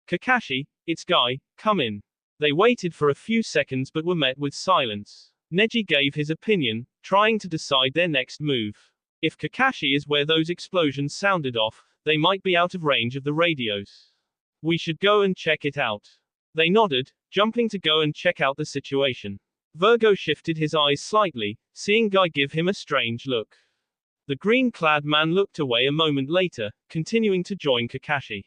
Kakashi, it's Guy, come in. They waited for a few seconds but were met with silence. Neji gave his opinion, trying to decide their next move. If Kakashi is where those explosions sounded off, they might be out of range of the radios. We should go and check it out. They nodded, jumping to go and check out the situation. Virgo shifted his eyes slightly, seeing Guy give him a strange look. The green-clad man looked away a moment later, continuing to join Kakashi.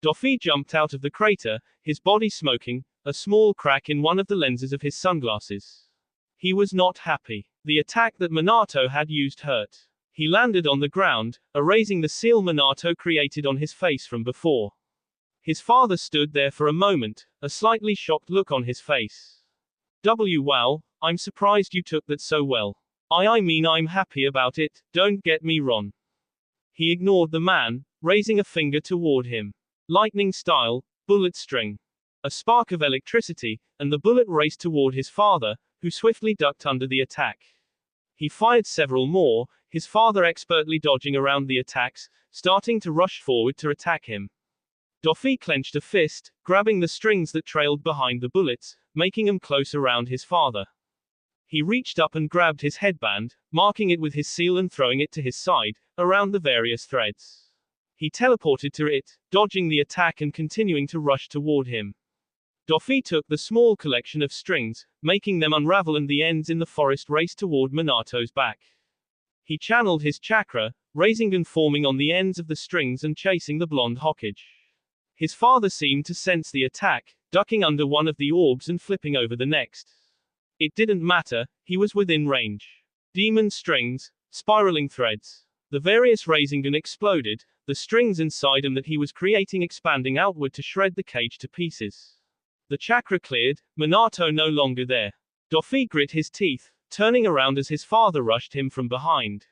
Doffy jumped out of the crater, his body smoking, a small crack in one of the lenses of his sunglasses. He was not happy. The attack that Minato had used hurt. He landed on the ground, erasing the seal Minato created on his face from before. His father stood there for a moment, a slightly shocked look on his face. Wow, I'm surprised you took that so well. I mean I'm happy about it, don't get me wrong. He ignored the man, raising a finger toward him. Lightning style, bullet string. A spark of electricity, and the bullet raced toward his father, who swiftly ducked under the attack. He fired several more, his father expertly dodging around the attacks, starting to rush forward to attack him. Doffy clenched a fist, grabbing the strings that trailed behind the bullets, making them close around his father. He reached up and grabbed his headband, marking it with his seal and throwing it to his side, around the various threads. He teleported to it, dodging the attack and continuing to rush toward him. Doffy took the small collection of strings, making them unravel and the ends in the forest raced toward Minato's back. He channeled his chakra, raising and forming on the ends of the strings and chasing the blonde Hokage. His father seemed to sense the attack, ducking under one of the orbs and flipping over the next. It didn't matter, he was within range. Demon strings, spiraling threads. The various Rasengan exploded, the strings inside him that he was creating expanding outward to shred the cage to pieces. The chakra cleared, Minato no longer there. Doffy grit his teeth, turning around as his father rushed him from behind.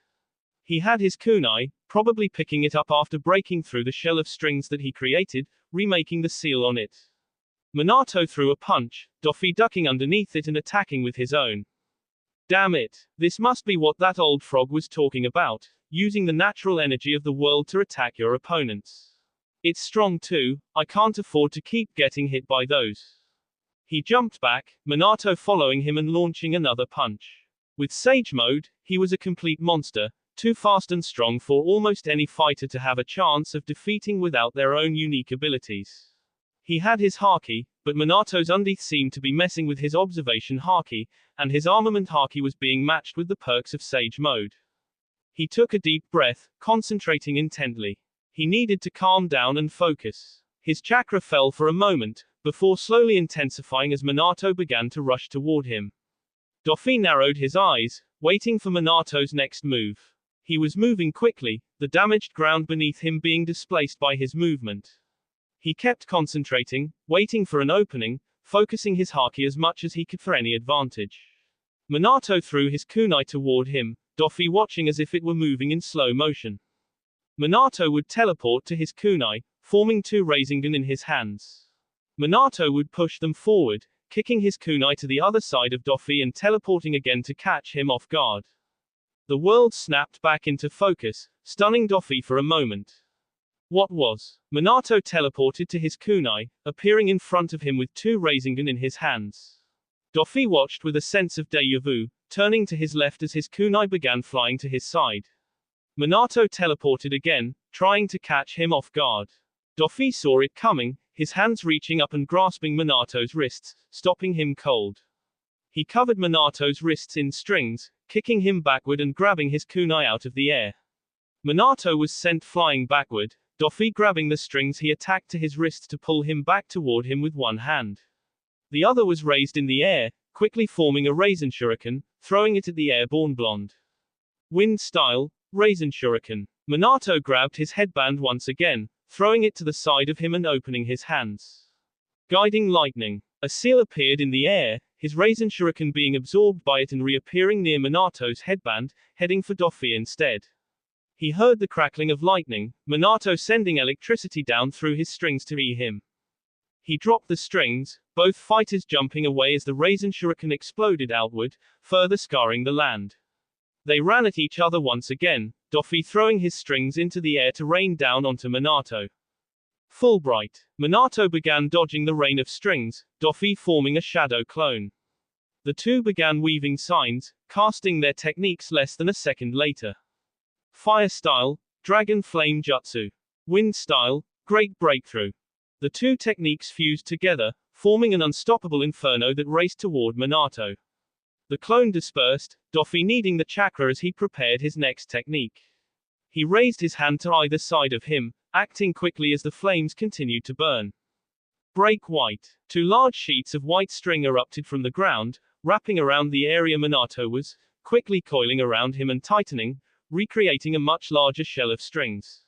He had his kunai, probably picking it up after breaking through the shell of strings that he created, remaking the seal on it. Minato threw a punch, Doffy ducking underneath it and attacking with his own. Damn it. This must be what that old frog was talking about, using the natural energy of the world to attack your opponents. It's strong too, I can't afford to keep getting hit by those. He jumped back, Minato following him and launching another punch. With Sage Mode, he was a complete monster, too fast and strong for almost any fighter to have a chance of defeating without their own unique abilities. He had his Haki, but Minato's Undeath seemed to be messing with his observation Haki, and his armament Haki was being matched with the perks of Sage Mode. He took a deep breath, concentrating intently. He needed to calm down and focus. His chakra fell for a moment, before slowly intensifying as Minato began to rush toward him. Doffy narrowed his eyes, waiting for Minato's next move. He was moving quickly, the damaged ground beneath him being displaced by his movement. He kept concentrating, waiting for an opening, focusing his haki as much as he could for any advantage. Minato threw his kunai toward him, Doffy watching as if it were moving in slow motion. Minato would teleport to his kunai, forming two Rasengan in his hands. Minato would push them forward, kicking his kunai to the other side of Doffy and teleporting again to catch him off guard. The world snapped back into focus, stunning Doffy for a moment. What was? Minato teleported to his kunai, appearing in front of him with two Rasengan in his hands. Doffy watched with a sense of deja vu, turning to his left as his kunai began flying to his side. Minato teleported again, trying to catch him off guard. Doffy saw it coming, his hands reaching up and grasping Minato's wrists, stopping him cold. He covered Minato's wrists in strings, kicking him backward and grabbing his kunai out of the air. Minato was sent flying backward, Doffy grabbing the strings he attacked to his wrists to pull him back toward him with one hand. The other was raised in the air, quickly forming a Raisin Shuriken, throwing it at the airborne blonde. Wind style, Raisin Shuriken. Minato grabbed his headband once again, throwing it to the side of him and opening his hands. Guiding lightning. A seal appeared in the air, his Raisin Shuriken being absorbed by it and reappearing near Minato's headband, heading for Doffy instead. He heard the crackling of lightning, Minato sending electricity down through his strings to him. He dropped the strings, both fighters jumping away as the Raisin Shuriken exploded outward, further scarring the land. They ran at each other once again, Doffy throwing his strings into the air to rain down onto Minato. Fulbright. Minato began dodging the rain of strings, Doffy forming a shadow clone. The two began weaving signs, casting their techniques less than a second later. Fire style, Dragon Flame Jutsu. Wind style, Great Breakthrough. The two techniques fused together, forming an unstoppable inferno that raced toward Minato. The clone dispersed, Doffy needing the chakra as he prepared his next technique. He raised his hand to either side of him, acting quickly as the flames continued to burn. Break white. Two large sheets of white string erupted from the ground, wrapping around the area Minato was, quickly coiling around him and tightening, recreating a much larger shell of strings.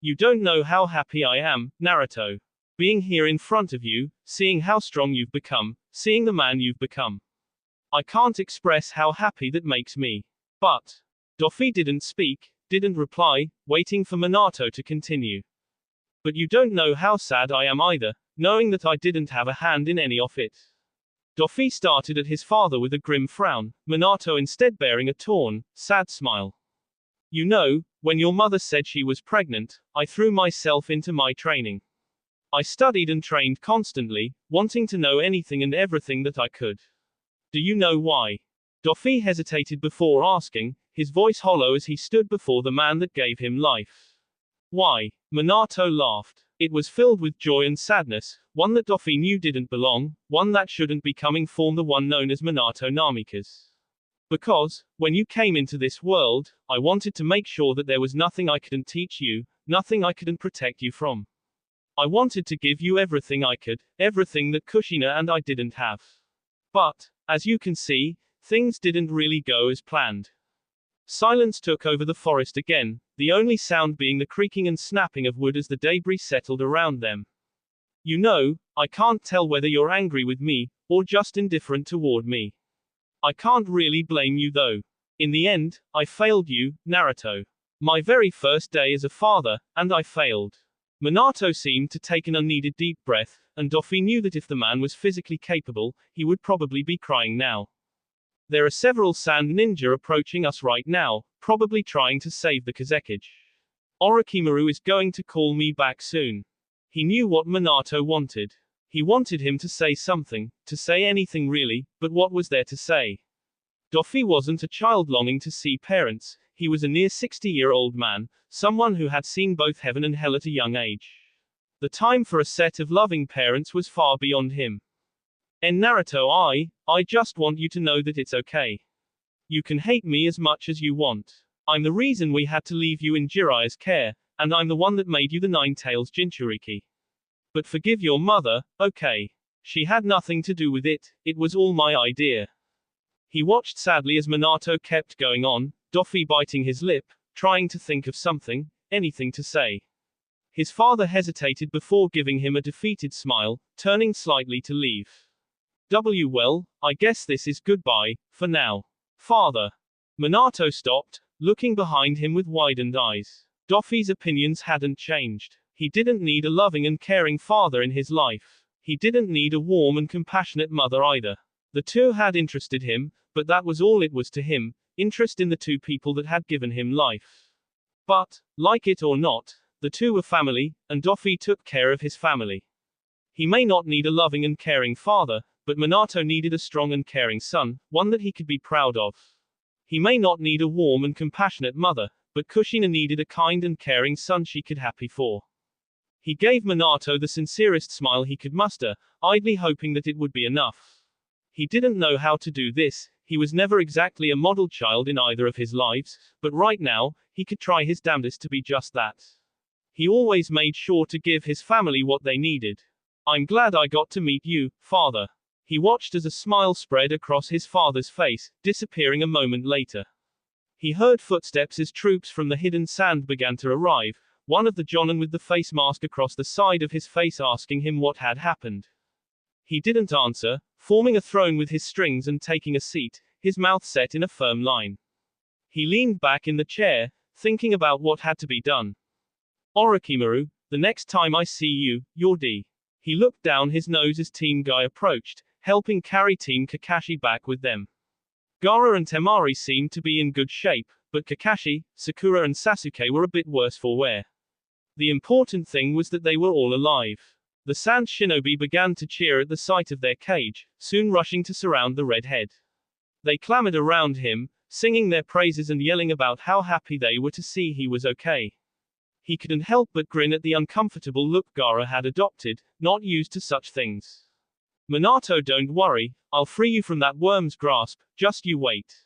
You don't know how happy I am, Naruto. Being here in front of you, seeing how strong you've become, seeing the man you've become. I can't express how happy that makes me. But. Doffy didn't speak, didn't reply, waiting for Minato to continue. But you don't know how sad I am either, knowing that I didn't have a hand in any of it. Doffy started at his father with a grim frown, Minato instead bearing a torn, sad smile. You know, when your mother said she was pregnant, I threw myself into my training. I studied and trained constantly, wanting to know anything and everything that I could. Do you know why? Doffy hesitated before asking, his voice hollow as he stood before the man that gave him life. Why? Minato laughed. It was filled with joy and sadness, one that Doffy knew didn't belong, one that shouldn't be coming from the one known as Minato Namikaze. Because, when you came into this world, I wanted to make sure that there was nothing I couldn't teach you, nothing I couldn't protect you from. I wanted to give you everything I could, everything that Kushina and I didn't have. But, as you can see, things didn't really go as planned. Silence took over the forest again, the only sound being the creaking and snapping of wood as the debris settled around them. You know, I can't tell whether you're angry with me, or just indifferent toward me. I can't really blame you though. In the end, I failed you, Naruto. My very first day as a father, and I failed. Minato seemed to take an unneeded deep breath, and Doffy knew that if the man was physically capable, he would probably be crying now. There are several sand ninja approaching us right now, probably trying to save the Kazekage. Orochimaru is going to call me back soon. He knew what Minato wanted. He wanted him to say something, to say anything really, but what was there to say? Doffy wasn't a child longing to see parents, he was a near 60-year-old man, someone who had seen both heaven and hell at a young age. The time for a set of loving parents was far beyond him. And Naruto, I just want you to know that it's okay. You can hate me as much as you want. I'm the reason we had to leave you in Jiraiya's care, and I'm the one that made you the Nine-Tails Jinchuriki. But forgive your mother, okay? She had nothing to do with it, it was all my idea. He watched sadly as Minato kept going on, Doffy biting his lip, trying to think of something, anything to say. His father hesitated before giving him a defeated smile, turning slightly to leave. Well, I guess this is goodbye, for now. Father. Minato stopped, looking behind him with widened eyes. Doffy's opinions hadn't changed. He didn't need a loving and caring father in his life. He didn't need a warm and compassionate mother either. The two had interested him, but that was all it was to him, interest in the two people that had given him life. But, like it or not, the two were family, and Doffy took care of his family. He may not need a loving and caring father, but Minato needed a strong and caring son, one that he could be proud of. He may not need a warm and compassionate mother, but Kushina needed a kind and caring son she could happy for. He gave Minato the sincerest smile he could muster, idly hoping that it would be enough. He didn't know how to do this, he was never exactly a model child in either of his lives, but right now, he could try his damnedest to be just that. He always made sure to give his family what they needed. I'm glad I got to meet you, father. He watched as a smile spread across his father's face, disappearing a moment later. He heard footsteps as troops from the hidden sand began to arrive, one of the Jonin with the face mask across the side of his face asking him what had happened. He didn't answer, forming a throne with his strings and taking a seat, his mouth set in a firm line. He leaned back in the chair, thinking about what had to be done. Orochimaru, the next time I see you, you're D. He looked down his nose as Team Guy approached, helping carry Team Kakashi back with them. Gaara and Temari seemed to be in good shape, but Kakashi, Sakura and Sasuke were a bit worse for wear. The important thing was that they were all alive. The Sand Shinobi began to cheer at the sight of their cage, soon rushing to surround the redhead. They clamored around him, singing their praises and yelling about how happy they were to see he was okay. He couldn't help but grin at the uncomfortable look Gaara had adopted, not used to such things. Minato, don't worry, I'll free you from that worm's grasp, just you wait.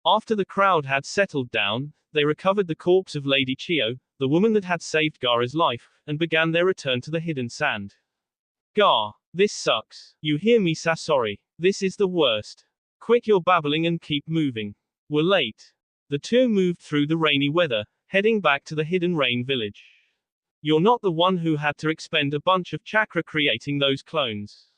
After the crowd had settled down, they recovered the corpse of Lady Chio, the woman that had saved Gaara's life, and began their return to the hidden sand. Gar, this sucks. You hear me, Sasori? This is the worst. Quit your babbling and keep moving. We're late. The two moved through the rainy weather, heading back to the hidden rain village. You're not the one who had to expend a bunch of chakra creating those clones.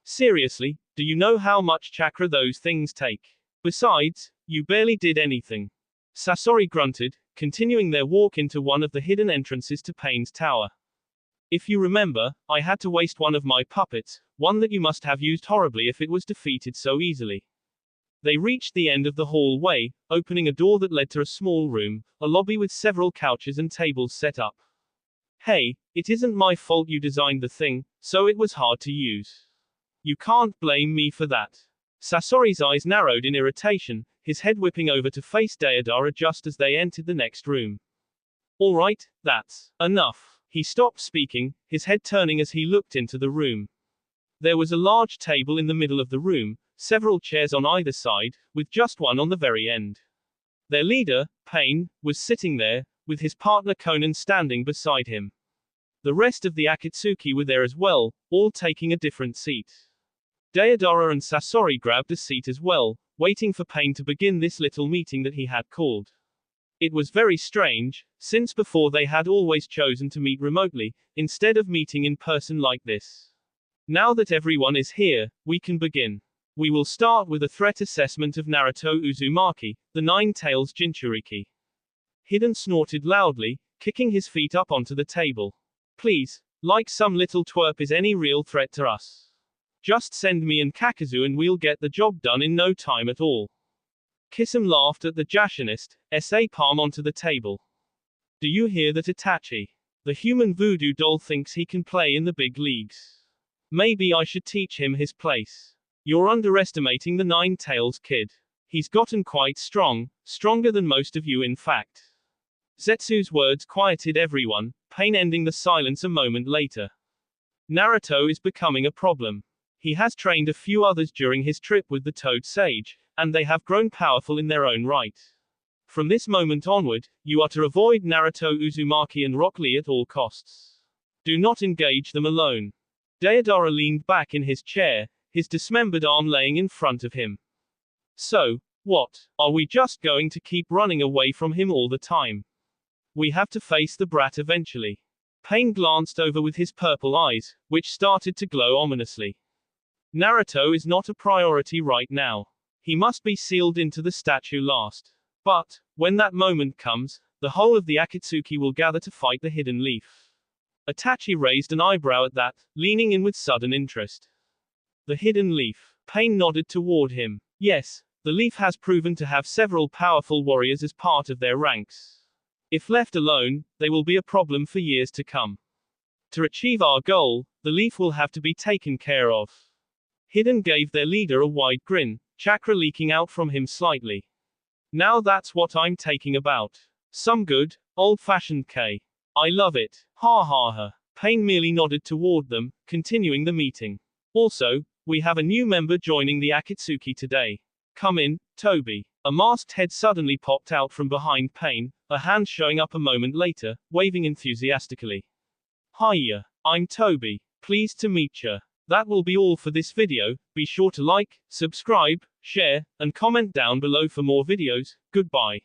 Seriously, do you know how much chakra those things take? Besides, you barely did anything. Sasori grunted, continuing their walk into one of the hidden entrances to Pain's tower. If you remember, I had to waste one of my puppets, one that you must have used horribly if it was defeated so easily. They reached the end of the hallway, opening a door that led to a small room, a lobby with several couches and tables set up. Hey, it isn't my fault you designed the thing, so it was hard to use. You can't blame me for that. Sasori's eyes narrowed in irritation, his head whipping over to face Deidara just as they entered the next room. Alright, that's enough. He stopped speaking, his head turning as he looked into the room. There was a large table in the middle of the room, several chairs on either side, with just one on the very end. Their leader, Pain, was sitting there, with his partner Conan standing beside him. The rest of the Akatsuki were there as well, all taking a different seat. Deidara and Sasori grabbed a seat as well, waiting for Pain to begin this little meeting that he had called. It was very strange, since before they had always chosen to meet remotely, instead of meeting in person like this. Now that everyone is here, we can begin. We will start with a threat assessment of Naruto Uzumaki, the Nine Tails Jinchuriki. Hidden snorted loudly, kicking his feet up onto the table. Please, like some little twerp is any real threat to us. Just send me and Kakazu and we'll get the job done in no time at all. Kisame laughed at the Jashinist, sa palm onto the table. Do you hear that, Itachi? The human voodoo doll thinks he can play in the big leagues. Maybe I should teach him his place. You're underestimating the Nine Tails kid. He's gotten quite strong, stronger than most of you in fact. Zetsu's words quieted everyone, Pain ending the silence a moment later. Naruto is becoming a problem. He has trained a few others during his trip with the Toad Sage, and they have grown powerful in their own right. From this moment onward, you are to avoid Naruto Uzumaki and Rock Lee at all costs. Do not engage them alone. Deidara leaned back in his chair, his dismembered arm laying in front of him. So, What? Are we just going to keep running away from him all the time? We have to face the brat eventually. Pain glanced over with his purple eyes, which started to glow ominously. Naruto is not a priority right now. He must be sealed into the statue last. But, when that moment comes, the whole of the Akatsuki will gather to fight the hidden leaf. Itachi raised an eyebrow at that, leaning in with sudden interest. The hidden leaf. Pain nodded toward him. Yes, the leaf has proven to have several powerful warriors as part of their ranks. If left alone, they will be a problem for years to come. To achieve our goal, the leaf will have to be taken care of. Hidden gave their leader a wide grin, chakra leaking out from him slightly. Now that's what I'm taking about. Some good, old-fashioned K. I love it. Ha ha ha. Pain merely nodded toward them, continuing the meeting. Also, we have a new member joining the Akatsuki today. Come in, Toby. A masked head suddenly popped out from behind Pain, a hand showing up a moment later, waving enthusiastically. Hiya, I'm Toby. Pleased to meet ya. That will be all for this video. Be sure to like, subscribe, share, and comment down below for more videos. Goodbye.